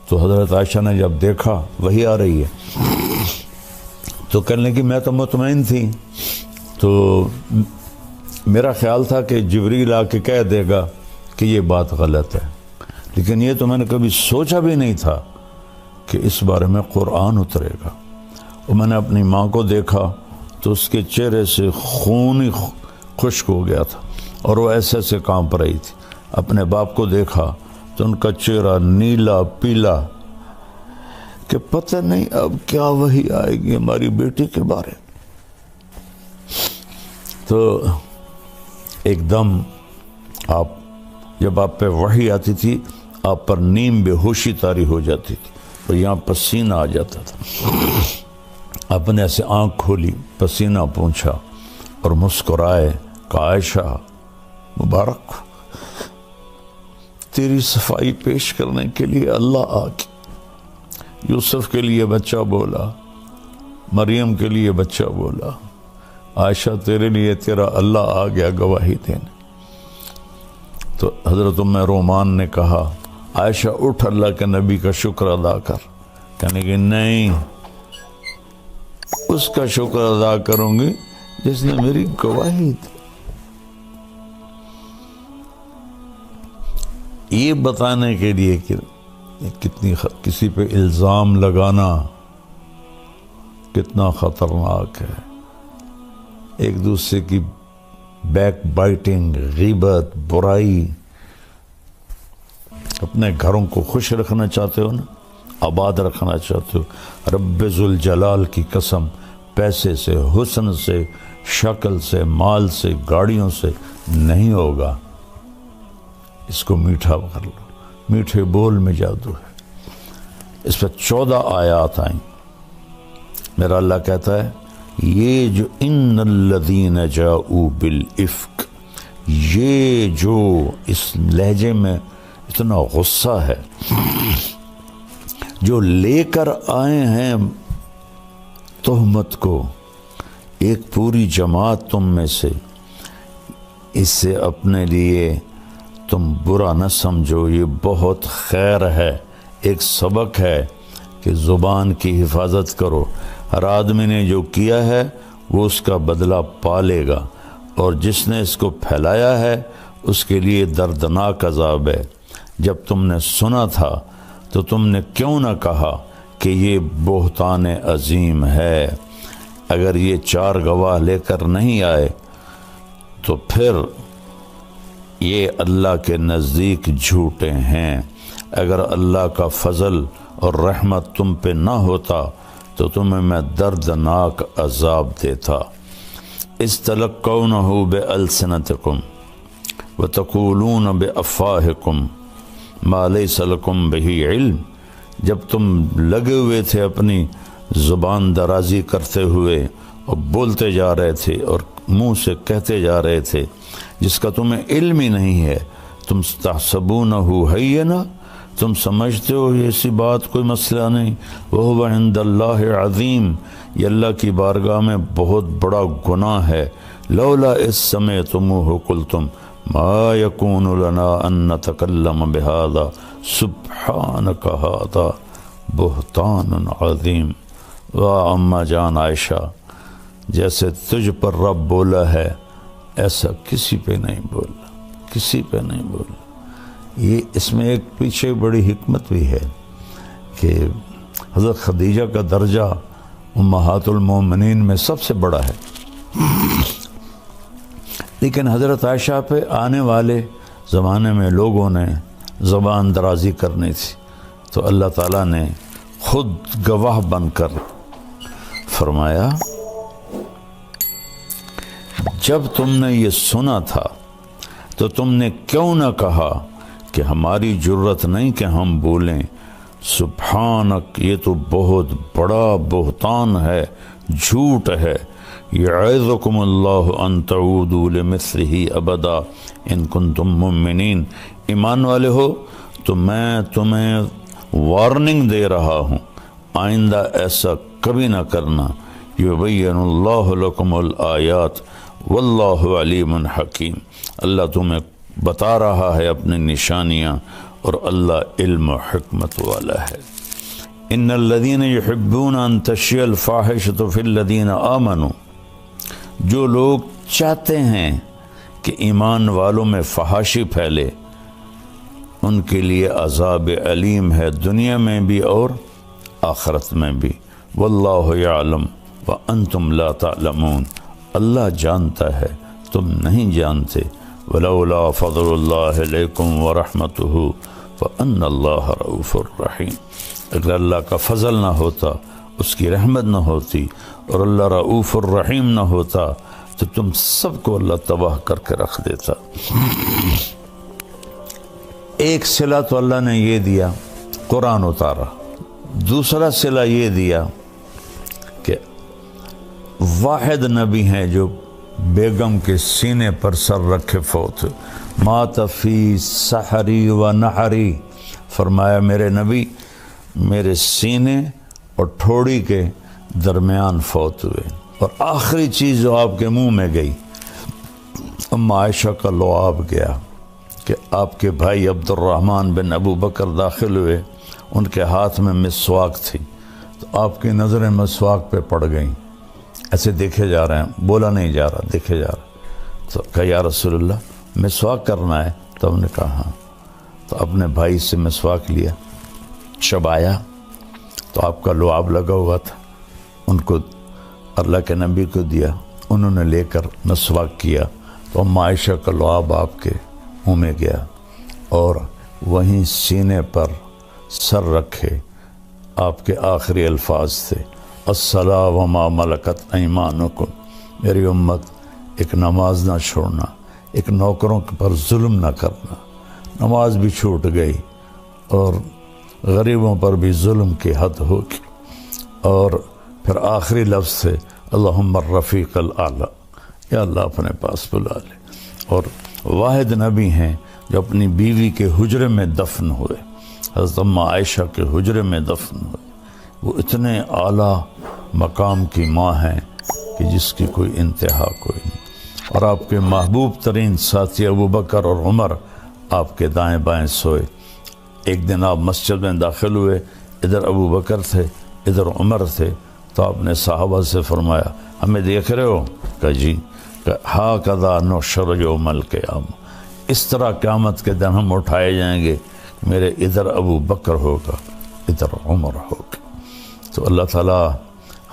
تو حضرت عائشہ نے جب دیکھا وحی آ رہی ہے تو کہنے کی میں تو مطمئن تھی، تو میرا خیال تھا کہ جبریل آ کے کہہ دے گا کہ یہ بات غلط ہے، لیکن یہ تو میں نے کبھی سوچا بھی نہیں تھا کہ اس بارے میں قرآن اترے گا۔ اور میں نے اپنی ماں کو دیکھا تو اس کے چہرے سے خون ہی خشک ہو گیا تھا اور وہ ایسے ایسے کانپ رہی تھی۔ اپنے باپ کو دیکھا تو ان کا چہرہ نیلا پیلا کہ پتہ نہیں اب کیا وحی آئے گی ہماری بیٹی کے بارے۔ تو ایک دم جب آپ پہ وحی آتی تھی آپ پر نیم بے ہوشی طاری ہو جاتی تھی اور یہاں پسینہ آ جاتا تھا۔ آپ نے ایسے آنکھ کھولی، پسینہ پونچھا، اور مسکرائے کہ عائشہ مبارک ہو، تیری صفائی پیش کرنے کے لیے اللہ آ گیا۔ یوسف کے لیے بچہ بولا، مریم کے لیے بچہ بولا، عائشہ تیرے لیے تیرا اللہ آ گیا گواہی دینے۔ تو حضرت ام رومان نے کہا عائشہ اٹھ اللہ کے نبی کا شکر ادا کر، کہنے کہ نہیں، اس کا شکر ادا کروں گی جس نے میری گواہی دی۔ یہ بتانے کے لیے کہ کتنی کسی پہ الزام لگانا کتنا خطرناک ہے، ایک دوسرے کی بیک بائٹنگ، غیبت، برائی۔ اپنے گھروں کو خوش رکھنا چاہتے ہو نا، آباد رکھنا چاہتے ہو، رب ذوالجلال کی قسم، پیسے سے، حسن سے، شکل سے، مال سے، گاڑیوں سے نہیں ہوگا۔ اس کو میٹھا کر لو، میٹھے بول میں جادو ہے۔ اس پر 14 آیات آئیں۔ میرا اللہ کہتا ہے یہ جو ان الذین جاؤوا بالافک، یہ جو اس لہجے میں اتنا غصہ ہے، جو لے کر آئے ہیں تہمت کو، ایک پوری جماعت تم میں سے، اس سے اپنے لیے تم برا نہ سمجھو، یہ بہت خیر ہے، ایک سبق ہے کہ زبان کی حفاظت کرو۔ ہر آدمی نے جو کیا ہے وہ اس کا بدلہ پا لے گا، اور جس نے اس کو پھیلایا ہے اس کے لیے دردناک عذاب ہے۔ جب تم نے سنا تھا تو تم نے کیوں نہ کہا کہ یہ بہتان عظیم ہے؟ اگر یہ 4 گواہ لے کر نہیں آئے تو پھر یہ اللہ کے نزدیک جھوٹے ہیں۔ اگر اللہ کا فضل اور رحمت تم پہ نہ ہوتا تو تمہیں میں دردناک عذاب دیتا۔ استلقونہ بألسنتکم وتقولون بأفواہکم ما لیس لکم بہ علم، جب تم لگے ہوئے تھے اپنی زبان درازی کرتے ہوئے اور بولتے جا رہے تھے اور منہ سے کہتے جا رہے تھے جس کا تمہیں علم ہی نہیں ہے، تم تحسبونہ ہینا، تم سمجھتے ہو یہ ایسی بات کوئی مسئلہ نہیں، وہو عند اللہ عظیم، یہ اللہ کی بارگاہ میں بہت بڑا گناہ ہے۔ لولا اذ سمعتموہ قلتم ما یکون لنا ان نتکلم بہذا سبحانک ھذا بہتان عظیم۔ واہ اماں جان عائشہ، جیسے تجھ پر رب بولا ہے ایسا کسی پہ نہیں بولا، کسی پہ نہیں بولا۔ یہ اس میں ایک پیچھے بڑی حکمت بھی ہے کہ حضرت خدیجہ کا درجہ امہات المومنین میں سب سے بڑا ہے، لیکن حضرت عائشہ پہ آنے والے زمانے میں لوگوں نے زبان درازی کرنی تھی، تو اللہ تعالیٰ نے خود گواہ بن کر فرمایا جب تم نے یہ سنا تھا تو تم نے کیوں نہ کہا کہ ہماری جرت نہیں کہ ہم بولیں، سبحانک، یہ تو بہت بڑا بہتان ہے، جھوٹ ہے۔ یعظکم اللہ ان تعودوا لمثلہ ابدا ان کنتم مؤمنین، ایمان والے ہو تو میں تمہیں وارننگ دے رہا ہوں، آئندہ ایسا کبھی نہ کرنا۔ یبین اللہ لکم الآیات واللہ علیم حکیم، اللہ تمہیں بتا رہا ہے اپنی نشانیاں اور اللہ علم و حکمت والا ہے۔ ان الذین یحبون ان تشیع الفاحشۃ فی الذین آمنوا، جو لوگ چاہتے ہیں کہ ایمان والوں میں فحاشی پھیلے، ان کے لیے عذاب علیم ہے، دنیا میں بھی اور آخرت میں بھی۔ واللہ یعلم وانتم لا تعلمون، اللہ جانتا ہے تم نہیں جانتے۔ ولولا فضل اللہ علیکم ورحمتہ فان اللہ رؤوف الرحیم، اگر اللہ کا فضل نہ ہوتا، اس کی رحمت نہ ہوتی اور اللہ رؤوف الرحیم نہ ہوتا تو تم سب کو اللہ تباہ کر کے رکھ دیتا۔ ایک صلہ تو اللہ نے یہ دیا، قرآن اتارا، دوسرا صلہ یہ دیا کہ واحد نبی ہیں جو بیگم کے سینے پر سر رکھے فوت ہوئے۔ مات فی سحری و نحری، فرمایا میرے نبی میرے سینے اور ٹھوڑی کے درمیان فوت ہوئے۔ اور آخری چیز جو آپ کے منہ میں گئی، اما عائشہ کا لعاب گیا کہ آپ کے بھائی عبد الرحمن بن ابو بکر داخل ہوئے، ان کے ہاتھ میں مسواک تھی، تو آپ کی نظریں مسواک پہ پڑ گئیں، ایسے دیکھے جا رہے ہیں، بولا نہیں جا رہا، دیکھے جا رہا۔ تو کہا یا رسول اللہ مسواک کرنا ہے؟ تو ہم نے کہا ہاں۔ تو اپنے بھائی سے مسواک لیا، چبایا، تو آپ کا لعاب لگا ہوا تھا، ان کو اللہ کے نبی کو دیا، انہوں نے لے کر مسواک کیا، تو اما عائشہ کا لعاب آپ کے منہ میں گیا، اور وہیں سینے پر سر رکھے آپ کے آخری الفاظ تھے، الصلاۃ وما ملکت ایمانکم، میری امت ایک نماز نہ چھوڑنا، ایک نوکروں پر ظلم نہ کرنا۔ نماز بھی چھوٹ گئی اور غریبوں پر بھی ظلم کی حد ہوگی، اور پھر آخری لفظ تھے اللہم الرفیق الاعلی، یا اللہ اپنے پاس بلا لے۔ اور واحد نبی ہیں جو اپنی بیوی کے حجرے میں دفن ہوئے، حضرت اما عائشہ کے حجرے میں دفن ہوئے۔ وہ اتنے اعلیٰ مقام کی ماں ہیں کہ جس کی کوئی انتہا کوئی نہیں۔ اور آپ کے محبوب ترین ساتھی ابو بکر اور عمر آپ کے دائیں بائیں سوئے۔ ایک دن آپ مسجد میں داخل ہوئے، ادھر ابو بکر تھے، ادھر عمر تھے، تو آپ نے صحابہ سے فرمایا ہمیں دیکھ رہے ہو؟ کہا جی۔ ہاکذا نحشر یوم القیامہ، اس طرح قیامت کے دن ہم اٹھائے جائیں گے، میرے ادھر ابو بکر ہوگا، ادھر عمر ہوگا۔ تو اللہ تعالیٰ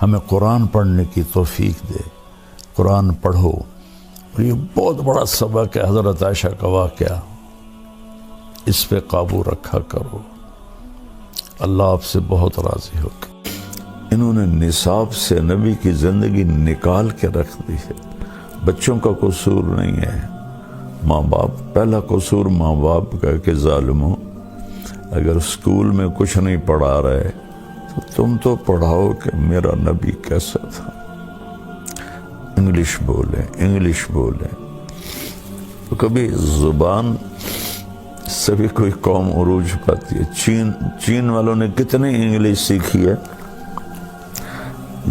ہمیں قرآن پڑھنے کی توفیق دے، قرآن پڑھو۔ اور یہ بہت بڑا سبق ہے حضرت عائشہ کا واقعہ، اس پہ قابو رکھا کرو، اللہ آپ سے بہت راضی ہوگا۔ انہوں نے نصاب سے نبی کی زندگی نکال کے رکھ دی ہے۔ بچوں کا قصور نہیں ہے، ماں باپ، پہلا قصور ماں باپ کا کہ ظالموں، اگر اسکول میں کچھ نہیں پڑھا رہے تو تم تو پڑھاؤ کہ میرا نبی کیسا تھا، انگلش بولیں، انگلش بولیں۔ تو کبھی زبان سے بھی کوئی قوم عروج پاتی ہے۔ چین والوں نے کتنی انگلش سیکھی ہے،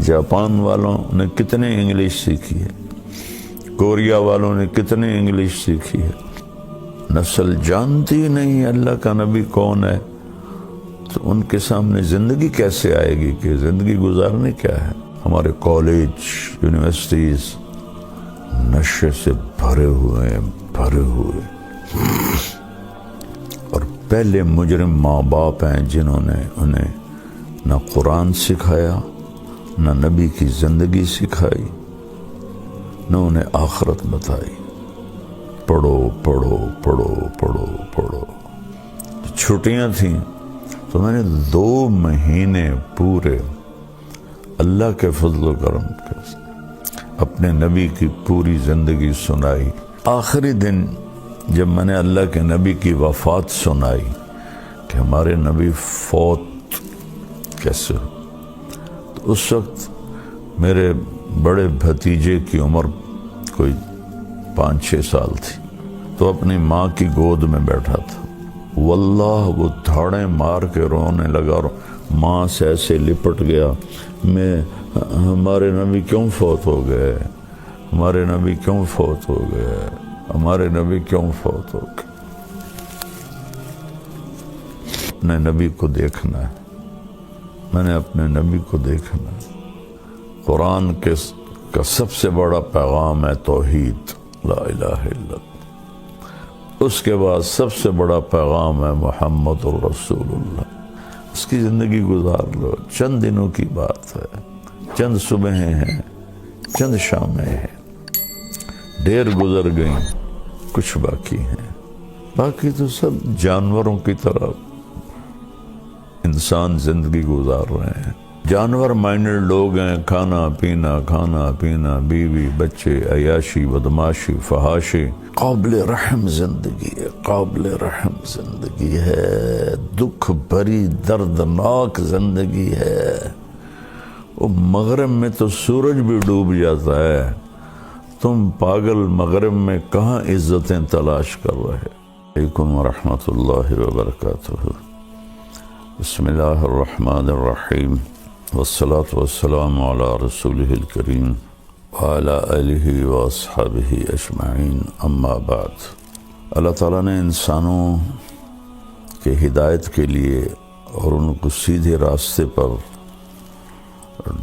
جاپان والوں نے کتنی انگلش سیکھی ہے، کوریا والوں نے کتنی انگلش سیکھی ہے۔ نسل جانتی نہیں اللہ کا نبی کون ہے، تو ان کے سامنے زندگی کیسے آئے گی کہ زندگی گزارنی کیا ہے۔ ہمارے کالج، یونیورسٹیز نشے سے بھرے ہوئے ہیں، بھرے ہوئے، اور پہلے مجرم ماں باپ ہیں جنہوں نے انہیں نہ قرآن سکھایا، نہ نبی کی زندگی سکھائی، نہ انہیں آخرت بتائی۔ پڑھو پڑھو پڑھو پڑھو پڑھو۔ چھٹیاں تھیں تو میں نے 2 مہینے پورے اللہ کے فضل و کرم کے اپنے نبی کی پوری زندگی سنائی۔ آخری دن جب میں نے اللہ کے نبی کی وفات سنائی کہ ہمارے نبی فوت کیسے ہو، تو اس وقت میرے بڑے بھتیجے کی عمر کوئی 5-6 سال تھی، تو اپنی ماں کی گود میں بیٹھا تھا۔ واللہ وہ دھاڑیں مار کے رونے لگا، اور ماں سے ایسے لپٹ گیا، ہمارے نبی کیوں فوت ہو گئے، ہمارے نبی کیوں فوت ہو گئے، ہمارے نبی کیوں فوت ہو گئے۔ اپنے نبی کو دیکھنا ہے، میں نے اپنے نبی کو دیکھنا ہے۔ قرآن کا سب سے بڑا پیغام ہے توحید، لا الہ الا اللہ۔ اس کے بعد سب سے بڑا پیغام ہے محمد الرسول اللہ۔ اس کی زندگی گزار لو، چند دنوں کی بات ہے، چند صبحیں ہیں، چند شامیں ہیں، ڈھیر گزر گئیں، کچھ باقی ہیں، باقی تو سب جانوروں کی طرح انسان زندگی گزار رہے ہیں۔ جانور مائنڈڈ لوگ ہیں، کھانا پینا، بیوی بچے، عیاشی بدماشی فحاشی۔ قابل رحم زندگی ہے، قابل رحم زندگی ہے، دکھ بھری دردناک زندگی ہے۔ وہ مغرب میں تو سورج بھی ڈوب جاتا ہے، تم پاگل مغرب میں کہاں عزتیں تلاش کر رہے؟ علیکم ورحمۃ اللہ وبرکاتہ۔ بسم اللہ الرحمن الرحیم، والصلاة والسلام علی رسولہ الکریم وعلی آلہ واصحابہ اجمعین، اما بعد۔ اللہ تعالیٰ نے انسانوں کے ہدایت کے لیے اور ان کو سیدھے راستے پر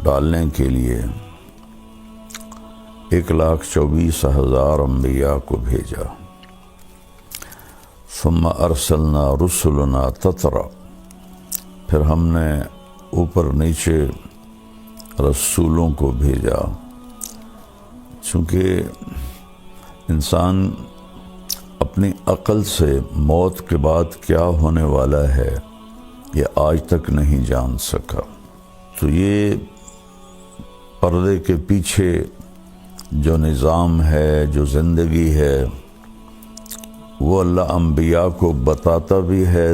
ڈالنے کے لیے 1,24,000 انبیاء کو بھیجا۔ ثم ارسلنا رسلنا تترا، پھر ہم نے اوپر نیچے رسولوں کو بھیجا، چونکہ انسان اپنی عقل سے موت کے بعد کیا ہونے والا ہے یہ آج تک نہیں جان سکا، تو یہ پردے کے پیچھے جو نظام ہے، جو زندگی ہے، وہ اللہ انبیاء کو بتاتا بھی ہے،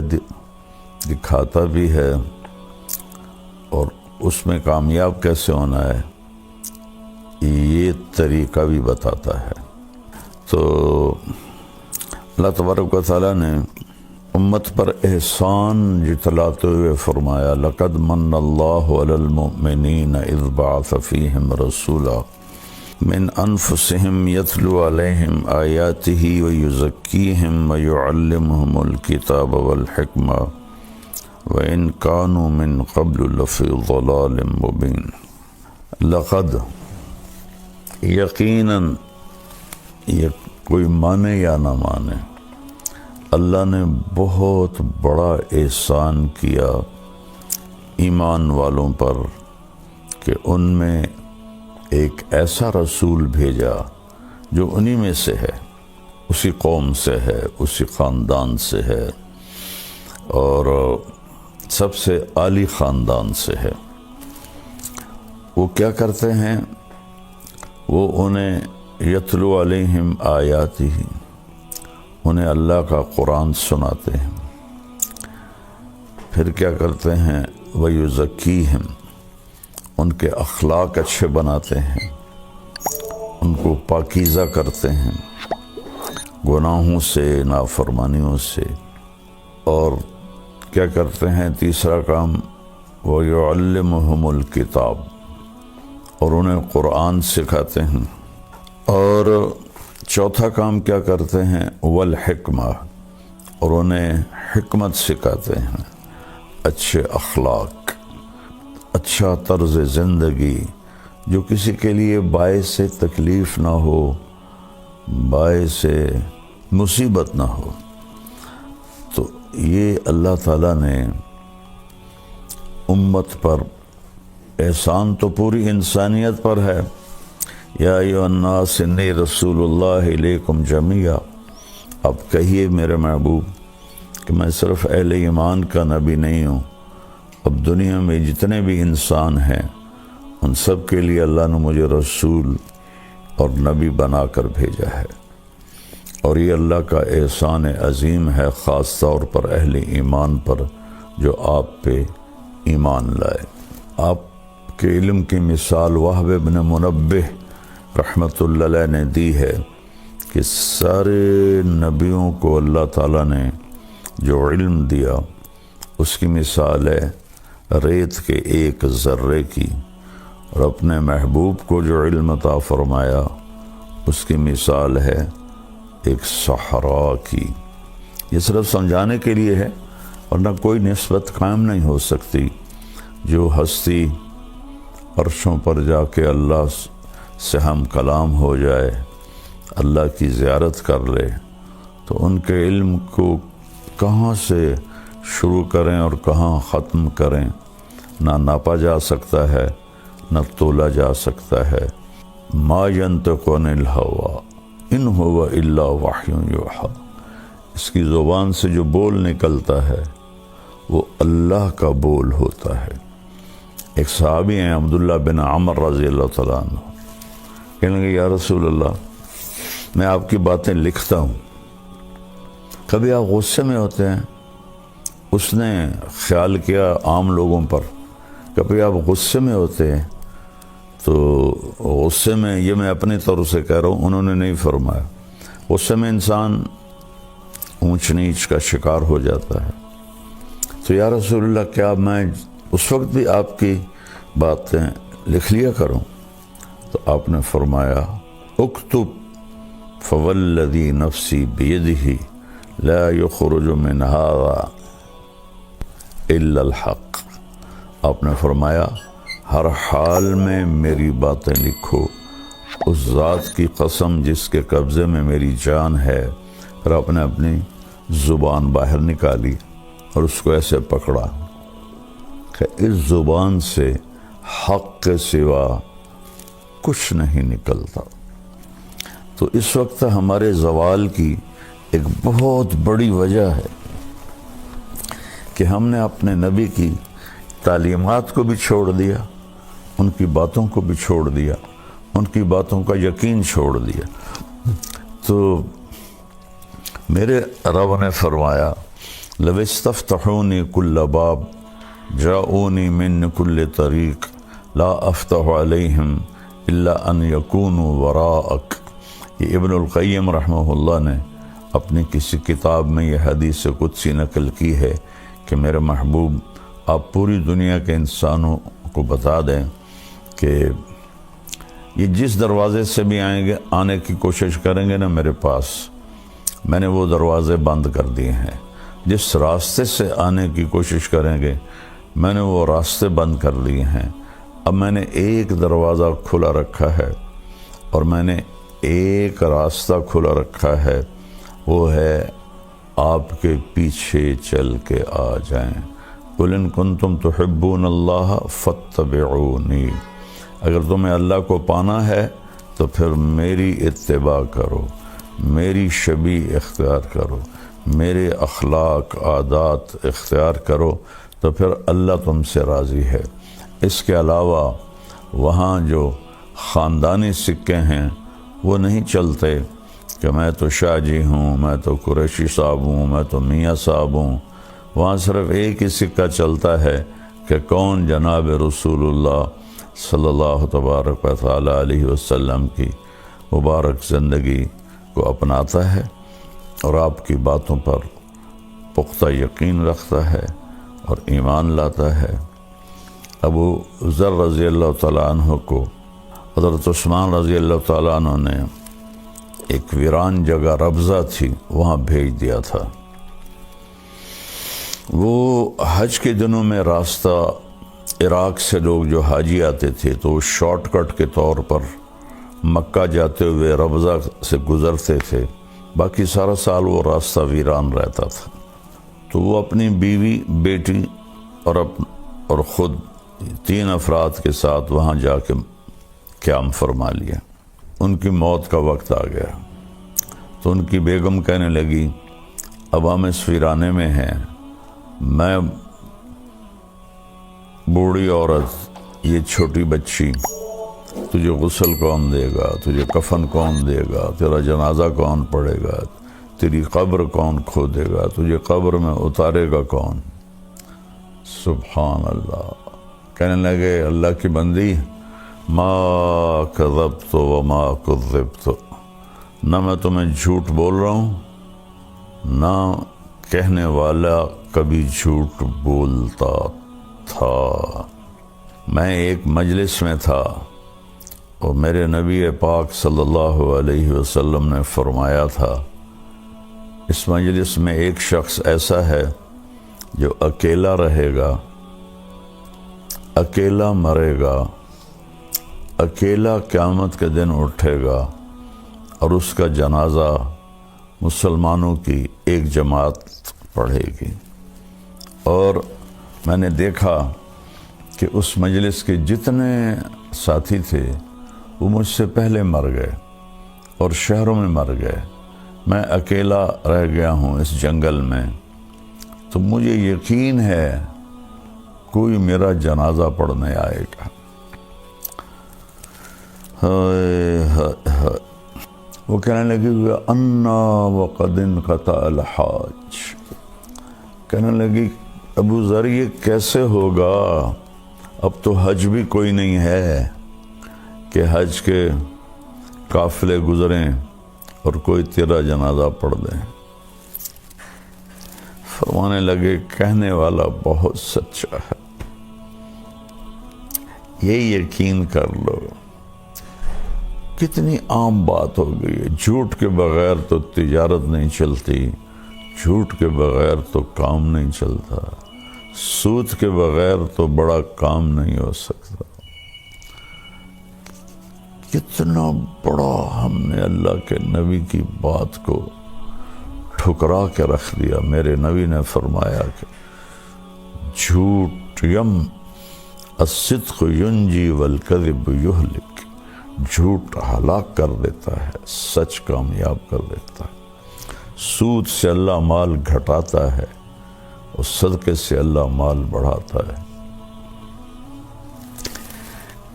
دکھاتا بھی ہے، اور اس میں کامیاب کیسے ہونا ہے یہ طریقہ بھی بتاتا ہے۔ تو اللہ تبارک و تعالیٰ نے امت پر احسان جتلاتے ہوئے فرمایا، لقد من اللہ علی المؤمنین اذ بعث فیہم رسولا من انفسہم یتلو علیہم آیاتہ ویزکیہم ویعلمہم الکتاب والحکمہ وَإِن كَانُوا مِن قَبْلُ لَفِي ضَلَالٍ مُبِينٍ۔ لقد، یقیناً، یہ کوئی مانے یا نہ مانے، اللہ نے بہت بڑا احسان کیا ایمان والوں پر کہ ان میں ایک ایسا رسول بھیجا جو انہی میں سے ہے، اسی قوم سے ہے، اسی خاندان سے ہے، اور سب سے عالی خاندان سے ہے۔ وہ کیا کرتے ہیں؟ وہ انہیں یتلو علیہم آیاتہ، انہیں اللہ کا قرآن سناتے ہیں، پھر کیا کرتے ہیں؟ ویزکیہم، ان کے اخلاق اچھے بناتے ہیں، ان کو پاکیزہ کرتے ہیں گناہوں سے، نافرمانیوں سے، اور کیا کرتے ہیں؟ تیسرا کام، وَيُعَلِّمُهُمُ الْكِتَابَ، اور انہیں قرآن سکھاتے ہیں، اور چوتھا کام کیا کرتے ہیں؟ والحکمہ، اور انہیں حکمت سکھاتے ہیں، اچھے اخلاق، اچھا طرز زندگی جو کسی کے لیے باعث تکلیف نہ ہو، باعث مصیبت نہ ہو۔ تو یہ اللہ تعالیٰ نے امت پر احسان تو پوری انسانیت پر ہے۔ یا ایھا الناس انی رسول اللہ الیکم جمیعا، اب کہیے میرے محبوب کہ میں صرف اہل ایمان کا نبی نہیں ہوں، اب دنیا میں جتنے بھی انسان ہیں ان سب کے لیے اللہ نے مجھے رسول اور نبی بنا کر بھیجا ہے، اور یہ اللہ کا احسان عظیم ہے، خاص طور پر اہل ایمان پر جو آپ پہ ایمان لائے۔ آپ کے علم کی مثال وہب بن منبہ رحمۃ اللہ علیہ نے دی ہے کہ سارے نبیوں کو اللہ تعالیٰ نے جو علم دیا اس کی مثال ہے ریت کے ایک ذرے کی، اور اپنے محبوب کو جو علم عطا فرمایا اس کی مثال ہے ایک صحرا کی۔ یہ صرف سمجھانے کے لیے ہے، ورنہ کوئی نسبت قائم نہیں ہو سکتی۔ جو ہستی عرشوں پر جا کے اللہ سے ہم کلام ہو جائے، اللہ کی زیارت کر لے، تو ان کے علم کو کہاں سے شروع کریں اور کہاں ختم کریں نہ ناپا جا سکتا ہے، نہ تولا جا سکتا ہے۔ ما ینطق عن الہوی ان هو الا وحی یوحی، اس کی زبان سے جو بول نکلتا ہے وہ اللہ کا بول ہوتا ہے۔ ایک صحابی ہیں عبداللہ بن عمر رضی اللہ تعالیٰ عنہ، کہنے لگے یا رسول اللہ میں آپ کی باتیں لکھتا ہوں، کبھی آپ غصے میں ہوتے ہیں؟ اس نے خیال کیا عام لوگوں پر، کبھی آپ غصے میں ہوتے ہیں؟ تو غصے میں، یہ میں اپنی طور سے کہہ رہا ہوں، انہوں نے نہیں فرمایا، غصے میں انسان اونچ نیچ کا شکار ہو جاتا ہے۔ تو یا رسول اللہ کیا میں اس وقت بھی آپ کی باتیں لکھ لیا کروں؟ تو آپ نے فرمایا اکتب فوالذی نفسی بیدہ لا یخرج من ھذا الا الحق۔ آپ نے فرمایا ہر حال میں میری باتیں لکھو، اس ذات کی قسم جس کے قبضے میں میری جان ہے۔ پھر آپ نے اپنی زبان باہر نکالی اور اس کو ایسے پکڑا کہ اس زبان سے حق کے سوا کچھ نہیں نکلتا۔ تو اس وقت ہمارے زوال کی ایک بہت بڑی وجہ ہے کہ ہم نے اپنے نبی کی تعلیمات کو بھی چھوڑ دیا، ان کی باتوں کو بھی چھوڑ دیا، ان کی باتوں کا یقین چھوڑ دیا۔ تو میرے رب نے فرمایا لو استفتحونی کل باب جاؤنی من کل طریق لا افتح علیہم الا ان یکونوا وراءک۔ یہ ابن القیم رحمہ اللہ نے اپنی کسی کتاب میں یہ حدیث قدسی نقل کی ہے کہ میرے محبوب آپ پوری دنیا کے انسانوں کو بتا دیں کہ یہ جس دروازے سے بھی آئیں گے، آنے کی کوشش کریں گے نا میرے پاس، میں نے وہ دروازے بند کر دیے ہیں۔ جس راستے سے آنے کی کوشش کریں گے، میں نے وہ راستے بند کر دیے ہیں۔ اب میں نے ایک دروازہ کھلا رکھا ہے اور میں نے ایک راستہ کھلا رکھا ہے، وہ ہے آپ کے پیچھے چل کے آ جائیں۔ قُلْ إِن كُنتُمْ تُحِبُّونَ اللَّهَ فَاتَّبِعُونِي۔ اگر تمہیں اللہ کو پانا ہے تو پھر میری اتباع کرو، میری شبیہ اختیار کرو، میرے اخلاق عادات اختیار کرو، تو پھر اللہ تم سے راضی ہے۔ اس کے علاوہ وہاں جو خاندانی سکے ہیں وہ نہیں چلتے کہ میں تو شاہ جی ہوں، میں تو قریشی صاحب ہوں، میں تو میاں صاحب ہوں۔ وہاں صرف ایک ہی سکہ چلتا ہے کہ کون جناب رسول اللہ صلی اللہ تبارک و تعالیٰ علیہ وسلم کی مبارک زندگی کو اپناتا ہے اور آپ کی باتوں پر پختہ یقین رکھتا ہے اور ایمان لاتا ہے۔ ابو ذر رضی اللہ تعالیٰ عنہ کو حضرت عثمان رضی اللہ تعالیٰ عنہ نے ایک ویران جگہ ربضہ تھی، وہاں بھیج دیا تھا۔ وہ حج کے دنوں میں راستہ عراق سے لوگ جو حاجی آتے تھے تو شارٹ کٹ کے طور پر مکہ جاتے ہوئے ربضہ سے گزرتے تھے، باقی سارا سال وہ راستہ ویران رہتا تھا۔ تو وہ اپنی بیوی، بیٹی اور خود 3 افراد کے ساتھ وہاں جا کے قیام فرما لیا۔ ان کی موت کا وقت آ گیا تو ان کی بیگم کہنے لگی اب ہم اس ویرانے میں ہیں، میں بوڑھی عورت، یہ چھوٹی بچی، تجھے غسل کون دے گا، تجھے کفن کون دے گا، تیرا جنازہ کون پڑھے گا، تیری قبر کون کھودے گا، تجھے قبر میں اتارے گا کون؟ سبحان اللہ۔ کہنے لگے اللہ کی بندی، ما کذبت وما کذبت، نہ میں تمہیں جھوٹ بول رہا ہوں، نہ کہنے والا کبھی جھوٹ بولتا تھا۔ میں ایک مجلس میں تھا اور میرے نبی پاک صلی اللہ علیہ وسلم نے فرمایا تھا اس مجلس میں ایک شخص ایسا ہے جو اکیلا رہے گا، اکیلا مرے گا، اکیلا قیامت کے دن اٹھے گا اور اس کا جنازہ مسلمانوں کی ایک جماعت پڑھے گی۔ اور میں نے دیکھا کہ اس مجلس کے جتنے ساتھی تھے وہ مجھ سے پہلے مر گئے اور شہروں میں مر گئے، میں اکیلا رہ گیا ہوں اس جنگل میں، تو مجھے یقین ہے کوئی میرا جنازہ پڑھنے آئے گا۔ وہ کہنے لگی انا وقد انقطع الحاج، کہنے لگی ابو ذر یہ کیسے ہوگا، اب تو حج بھی کوئی نہیں ہے، کہ حج کے قافلے گزریں اور کوئی تیرا جنازہ پڑھ دیں۔ فرمانے لگے کہنے والا بہت سچا ہے، یہ یقین کر لو۔ کتنی عام بات ہو گئی ہے، جھوٹ کے بغیر تو تجارت نہیں چلتی، جھوٹ کے بغیر تو کام نہیں چلتا، سود کے بغیر تو بڑا کام نہیں ہو سکتا۔ کتنا بڑا ہم نے اللہ کے نبی کی بات کو ٹھکرا کے رکھ دیا۔ میرے نبی نے فرمایا کہ جھوٹ الصدق ینجی والکذب یہلک، جھوٹ ہلاک کر دیتا ہے، سچ کامیاب کر دیتا ہے۔ سود سے اللہ مال گھٹاتا ہے اور صدقے سے اللہ مال بڑھاتا ہے۔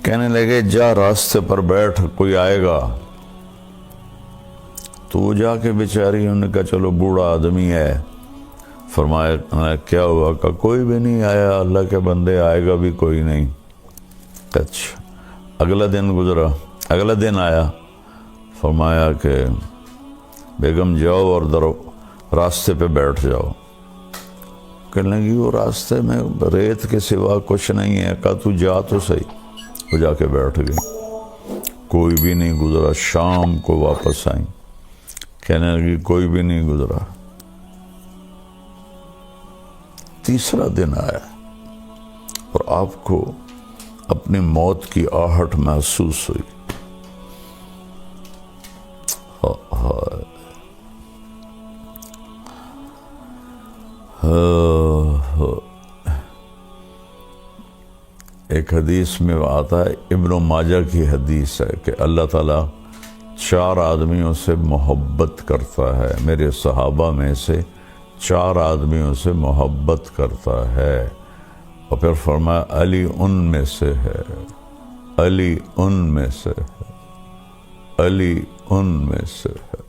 کہنے لگے جا راستے پر بیٹھ، کوئی آئے گا۔ تو وہ جا کے بیچاری، انہوں نے کہا چلو بوڑھا آدمی ہے۔ فرمایا کیا ہوا؟ کہ کوئی بھی نہیں آیا، اللہ کے بندے آئے گا بھی کوئی نہیں۔ اچھا، اگلا دن گزرا، اگلا دن آیا، فرمایا کہ بیگم جاؤ اور راستے پہ بیٹھ جاؤ۔ کہنے لگی وہ راستے میں ریت کے سوا کچھ نہیں ہے۔ کہا تو جا تو صحیح۔ وہ جا کے بیٹھ گئی، کوئی بھی نہیں گزرا۔ شام کو واپس آئیں، کہنے لگی کوئی بھی نہیں گزرا۔ تیسرا دن آیا اور آپ کو اپنی موت کی آہٹ محسوس ہوئی۔ ایک حدیث میں آتا ہے، ابن ماجہ کی حدیث ہے کہ اللہ تعالیٰ 4 آدمیوں سے محبت کرتا ہے، میرے صحابہ میں سے 4 آدمیوں سے محبت کرتا ہے، اور پھر فرمایا علی ان میں سے ہے، علی ان میں سے ہے، علی ان میں سے ہے۔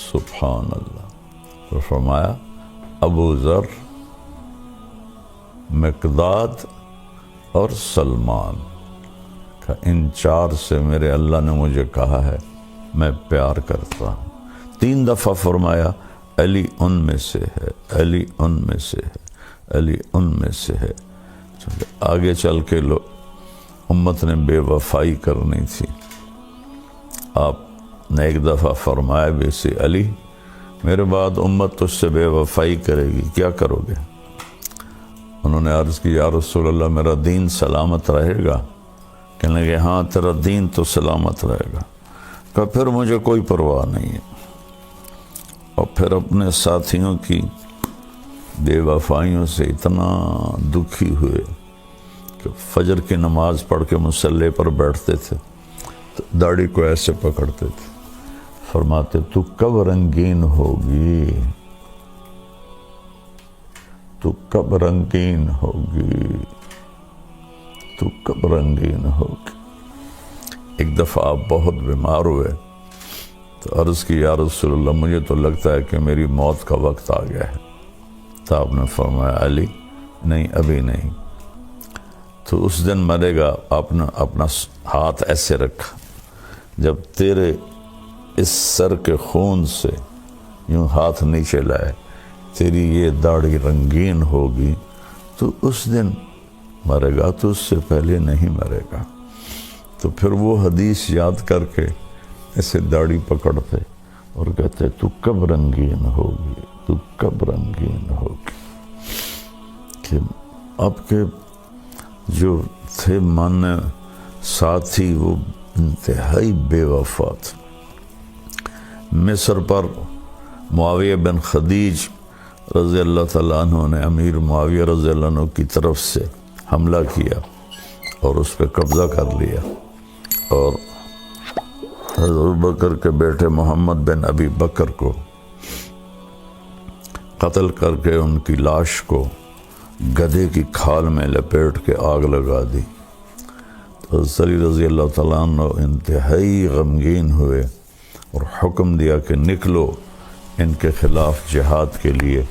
سبحان اللہ۔ پھر فرمایا ابو ذر، مقداد اور سلمان، کہ ان 4 سے میرے اللہ نے مجھے کہا ہے میں پیار کرتا ہوں۔ 3 دفعہ فرمایا علی ان میں سے ہے، علی ان میں سے ہے، علی ان میں سے ہے۔ آگے چل کے امت نے بے وفائی کرنی تھی، آپ نے ایک دفعہ فرمایا بھی سی علی میرے بعد امت تجھ سے بے وفائی کرے گی، کیا کرو گے؟ انہوں نے عرض کی یا رسول اللہ میرا دین سلامت رہے گا؟ کہنے لگے ہاں تیرا دین تو سلامت رہے گا۔ کہ پھر مجھے کوئی پرواہ نہیں ہے۔ اور پھر اپنے ساتھیوں کی بے وفائیوں سے اتنا دکھی ہوئے کہ فجر کی نماز پڑھ کے مصلی پر بیٹھتے تھے تو داڑھی کو ایسے پکڑتے تھے، فرماتے تو کب رنگین ہوگی، تو کب رنگین ہوگی، تو کب رنگین ہوگی۔ ایک دفعہ آپ بہت بیمار ہوئے تو عرض کی یا رسول اللہ مجھے تو لگتا ہے کہ میری موت کا وقت آ گیا ہے۔ تو آپ نے فرمایا علی نہیں ابھی نہیں، تو اس دن مرے گا۔ آپ نے اپنا ہاتھ ایسے رکھا، جب تیرے اس سر کے خون سے یوں ہاتھ نیچے لائے تیری یہ داڑھی رنگین ہوگی تو اس دن مرے گا، تو اس سے پہلے نہیں مرے گا۔ تو پھر وہ حدیث یاد کر کے ایسے داڑھی پکڑتے اور کہتے تو کب رنگین ہوگی، تو کب رنگین ہوگی۔ کہ آپ کے جو تھے ماننے ساتھی وہ انتہائی بے وفا تھے۔ مصر پر معاویہ بن خدیج رضی اللہ تعالیٰ عنہ نے امیر معاویہ رضی اللہ عنہ کی طرف سے حملہ کیا اور اس پہ قبضہ کر لیا، اور حضرت ابوبکر کے بیٹے محمد بن ابی بکر کو قتل کر کے ان کی لاش کو گدھے کی کھال میں لپیٹ کے آگ لگا دی۔ تو حضرت علی رضی اللہ تعالیٰ عنہ انتہائی غمگین ہوئے اور حکم دیا کہ نکلو ان کے خلاف جہاد کے لیے،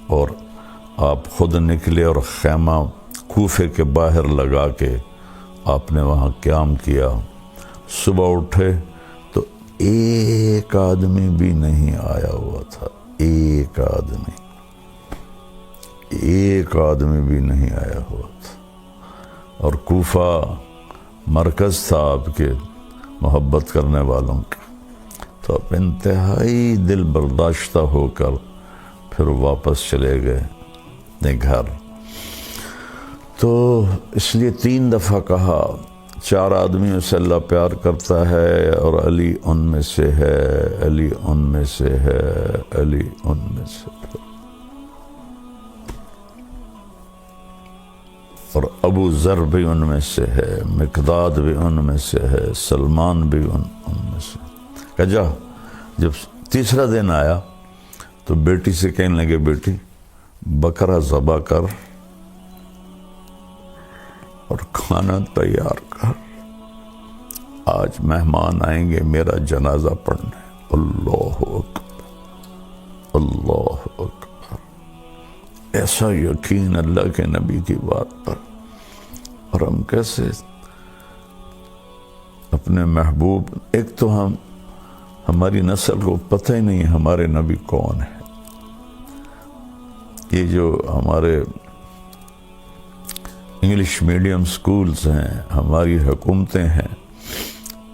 اور آپ خود نکلے اور خیمہ کوفے کے باہر لگا کے آپ نے وہاں قیام کیا. صبح اٹھے تو ایک آدمی بھی نہیں آیا ہوا تھا. ایک آدمی بھی نہیں آیا ہوا تھا. اور کوفہ مرکز تھا آپ کے محبت کرنے والوں کا. تو آپ انتہائی دل برداشتہ ہو کر پھر واپس چلے گئے اپنے گھر. تو اس لیے 3 دفعہ کہا 4 آدمیوں سے اللہ پیار کرتا ہے اور علی ان میں سے ہے، علی ان میں سے ہے، علی ان میں سے ہے. اور ابو ذر بھی ان میں سے ہے، مقداد بھی ان میں سے ہے، سلمان بھی ان میں سے. کہ جا جب تیسرا دن آیا تو بیٹی سے کہنے لگے بیٹی بکرا ذبح کر اور کھانا تیار کر، آج مہمان آئیں گے میرا جنازہ پڑھنے. اللہ اکبر، اللہ اکبر. ایسا یقین اللہ کے نبی کی بات پر. اور ہم کیسے اپنے محبوب، ایک تو ہماری نسل کو پتہ ہی نہیں ہمارے نبی کون ہے. یہ جو ہمارے انگلش میڈیم سکولز ہیں، ہماری حکومتیں ہیں،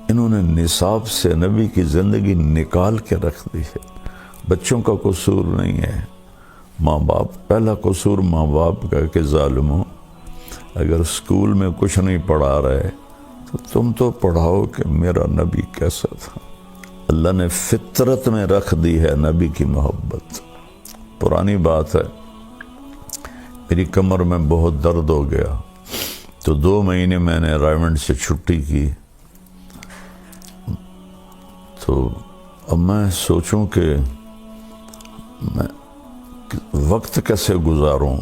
انہوں نے نصاب سے نبی کی زندگی نکال کے رکھ دی ہے. بچوں کا قصور نہیں ہے، ماں باپ. پہلا قصور ماں باپ کا کہ ظالموں، اگر سکول میں کچھ نہیں پڑھا رہے تو تم تو پڑھاؤ کہ میرا نبی کیسا تھا. اللہ نے فطرت میں رکھ دی ہے نبی کی محبت. پرانی بات ہے، میری کمر میں بہت درد ہو گیا تو 2 مہینے میں نے رائمنڈ سے چھٹی کی. تو اب میں سوچوں کہ میں وقت کیسے گزاروں.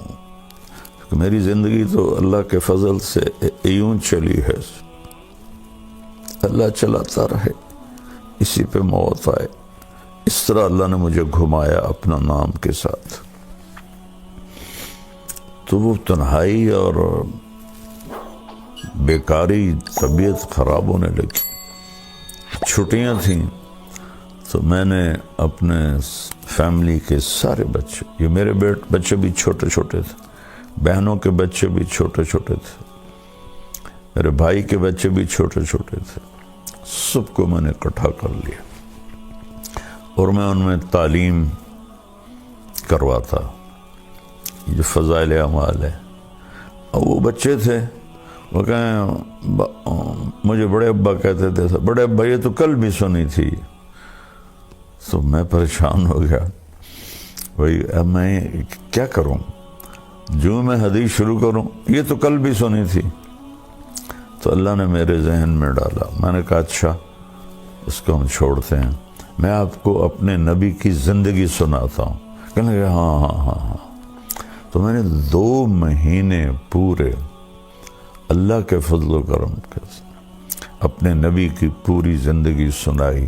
میری زندگی تو اللہ کے فضل سے یوں چلی ہے، اللہ چلاتا رہے، اسی پہ موت آئے. اس طرح اللہ نے مجھے گھمایا اپنا نام کے ساتھ. تو وہ تنہائی اور بیکاری، طبیعت خراب ہونے لگی. چھٹیاں تھیں تو میں نے اپنے فیملی کے سارے بچے، یہ میرے بچے بھی چھوٹے چھوٹے تھے، بہنوں کے بچے بھی چھوٹے چھوٹے تھے، میرے بھائی کے بچے بھی چھوٹے چھوٹے تھے، سب کو میں نے اکٹھا کر لیا اور میں ان میں تعلیم کرواتا. یہ جو فضائل اعمال ہے. اور وہ بچے تھے، وہ کہیں مجھے بڑے ابا کہتے تھے بڑے ابا یہ تو کل بھی سنی تھی. تو میں پریشان ہو گیا، بھائی اب میں کیا کروں، جو میں حدیث شروع کروں یہ تو کل بھی سنی تھی. تو اللہ نے میرے ذہن میں ڈالا. میں نے کہا اچھا اس کو ہم چھوڑتے ہیں، میں آپ کو اپنے نبی کی زندگی سناتا ہوں. کہنے لگے ہاں ہاں ہاں ہاں. تو میں نے 2 مہینے پورے اللہ کے فضل و کرم کے اپنے نبی کی پوری زندگی سنائی.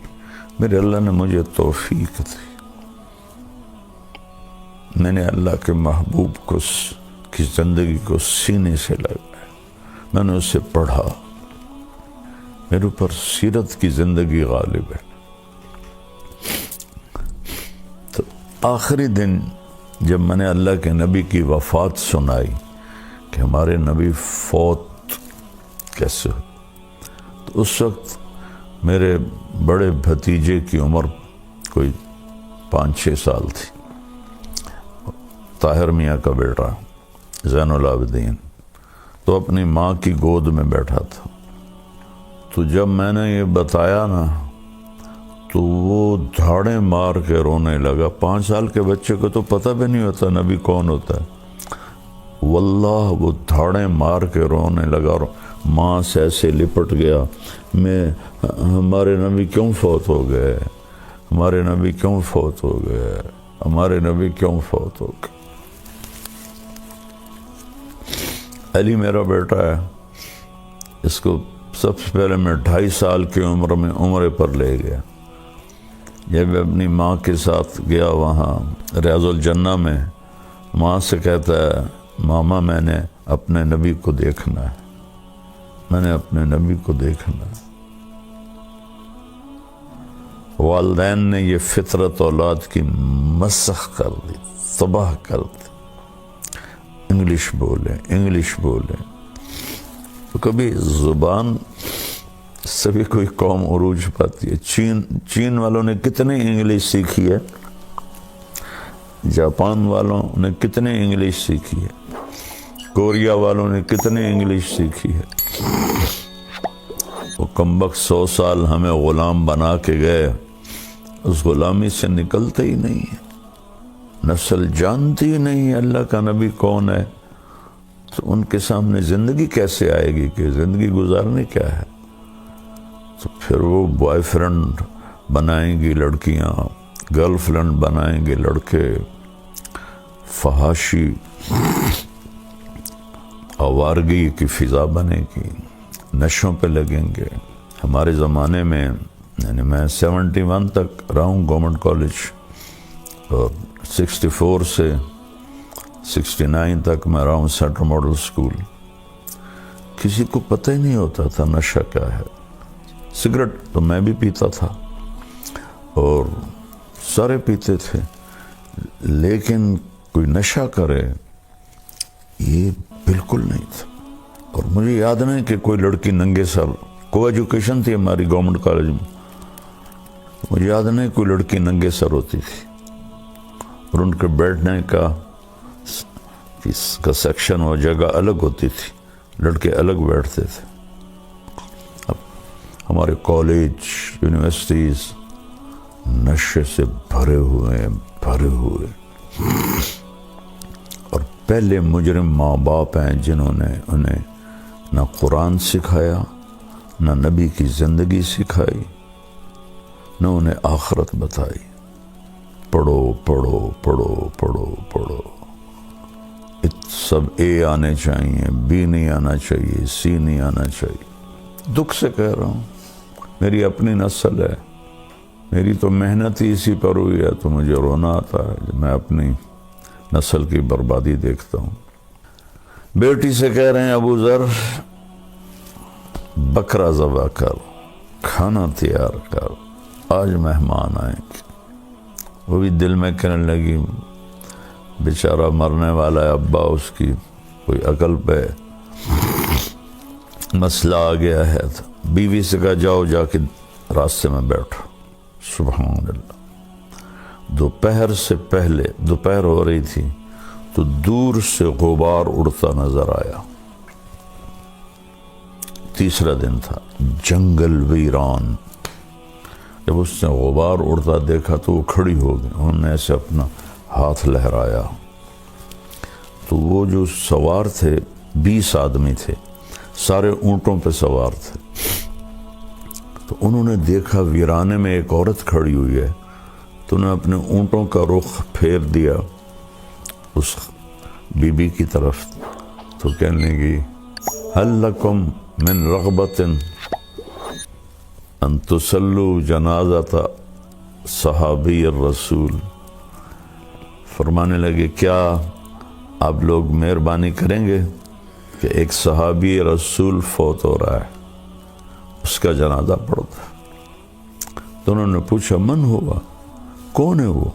میرے اللہ نے مجھے توفیق دی. میں نے اللہ کے محبوب کی زندگی کو سینے سے لگایا، میں نے اسے پڑھا. میرے اوپر سیرت کی زندگی غالب ہے. تو آخری دن جب میں نے اللہ کے نبی کی وفات سنائی کہ ہمارے نبی فوت کیسے ہو، تو اس وقت میرے بڑے بھتیجے کی عمر کوئی 5-6 سال تھی، طاہر میاں کا بیٹا زین العابدین. تو اپنی ماں کی گود میں بیٹھا تھا. تو جب میں نے یہ بتایا نا تو وہ دھاڑیں مار کے رونے لگا. 5 سال کے بچے کو تو پتہ بھی نہیں ہوتا نبی کون ہوتا ہے. واللہ وہ دھاڑیں مار کے رونے لگا، ماں سے ایسے لپٹ گیا. ہمارے نبی کیوں فوت ہو گئے، ہمارے نبی کیوں فوت ہو گئے، ہمارے نبی کیوں فوت ہو گئے. علی میرا بیٹا ہے، اس کو سب سے پہلے میں 2.5 سال کی عمر میں عمرے پر لے گیا. جب اپنی ماں کے ساتھ گیا وہاں ریاض الجنہ میں، ماں سے کہتا ہے ماما میں نے اپنے نبی کو دیکھنا ہے. میں نے اپنے نبی کو دیکھنا. والدین نے یہ فطرت اولاد کی مسخ کر دی، تباہ کر دی. انگلش بولیں. تو کبھی زبان سے بھی کوئی قوم عروج پاتی ہے. چین والوں نے کتنے انگلش سیکھی ہے، جاپان والوں نے کتنے انگلش سیکھی ہے، کوریا والوں نے کتنے انگلش سیکھی ہے. وہ کمبخت 100 سال ہمیں غلام بنا کے گئے، اس غلامی سے نکلتے ہی نہیں ہے. نسل جانتی ہی نہیں ہے اللہ کا نبی کون ہے، تو ان کے سامنے زندگی کیسے آئے گی کہ زندگی گزارنی کیا ہے. تو پھر وہ بوائے فرینڈ بنائیں گی لڑکیاں، گرل فرینڈ بنائیں گے لڑکے، فحاشی آوارگی کی فضا بنے گی، نشوں پہ لگیں گے. ہمارے زمانے میں یعنی میں 71 تک رہا ہوں گورنمنٹ کالج، اور 64 سے 69 تک میں رہا ہوں سینٹرل ماڈل اسکول. کسی کو پتہ ہی نہیں ہوتا تھا نشہ کیا ہے. سگریٹ تو میں بھی پیتا تھا اور سارے پیتے تھے، لیکن کوئی نشہ کرے یہ بالکل نہیں تھا. اور مجھے یاد نہیں کہ کوئی لڑکی ننگے سر، کو ایجوکیشن تھی ہماری گورنمنٹ کالج میں، مجھے یاد نہیں کوئی لڑکی ننگے سر ہوتی تھی. اور ان کے بیٹھنے کا سیکشن اور جگہ الگ ہوتی تھی، لڑکے الگ بیٹھتے تھے. اب ہمارے کالج یونیورسٹیز نشے سے بھرے ہوئے. اور پہلے مجرم ماں باپ ہیں جنہوں نے انہیں نہ قرآن سکھایا، نہ نبی کی زندگی سکھائی، نہ انہیں آخرت بتائی. پڑھو. سب اے آنے چاہیے، بی نہیں آنا چاہیے، سی نہیں آنا چاہیے. دکھ سے کہہ رہا ہوں، میری اپنی نسل ہے، میری تو محنت ہی اسی پر ہوئی ہے، تو مجھے رونا آتا ہے جب میں اپنی نسل کی بربادی دیکھتا ہوں. بیٹی سے کہہ رہے ہیں ابو ذر بکرا ذبح کر، کھانا تیار کر، آج مہمان آئیں گے. وہ بھی دل میں کہنے لگی بیچارہ مرنے والا ہے ابا، اس کی کوئی عقل پہ مسئلہ آ گیا ہے. تو بیوی سے کہا جاؤ جا کے راستے میں بیٹھو. سبحان اللہ. دوپہر سے پہلے، دوپہر ہو رہی تھی تو دور سے غبار اڑتا نظر آیا. تیسرا دن تھا، جنگل ویران. جب اس نے غبار اڑتا دیکھا تو وہ کھڑی ہو گئی. انہوں نے ایسے اپنا ہاتھ لہرایا تو وہ جو سوار تھے 20 آدمی تھے، سارے اونٹوں پہ سوار تھے. تو انہوں نے دیکھا ویرانے میں ایک عورت کھڑی ہوئی ہے، تو انہوں نے اپنے اونٹوں کا رخ پھیر دیا اس بی بی کی طرف. تو کہنے لگی هل لکم من رغبت ان تسلوا جنازۃ صحابی الرسول. فرمانے لگے کیا آپ لوگ مہربانی کریں گے کہ ایک صحابی رسول فوت ہو رہا ہے، اس کا جنازہ پڑھو. تو انہوں نے پوچھا من ہوا، کون ہے وہ؟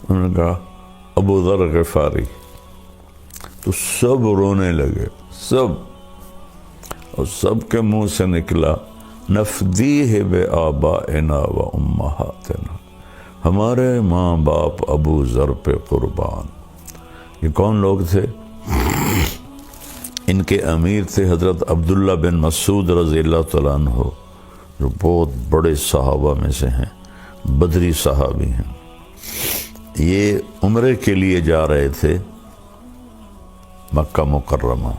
انہوں نے کہا ابو ذر غفاری. تو سب رونے لگے، سب. اور سب کے منہ سے نکلا نفدیہ بآبائنا و امہاتنا، ہمارے ماں باپ ابو ذر پہ قربان. یہ کون لوگ تھے؟ ان کے امیر تھے حضرت عبداللہ بن مسعود رضی اللہ تعالیٰ عنہ، جو بہت بڑے صحابہ میں سے ہیں، بدری صحابی ہیں. یہ عمرے کے لیے جا رہے تھے مکہ مکرمہ.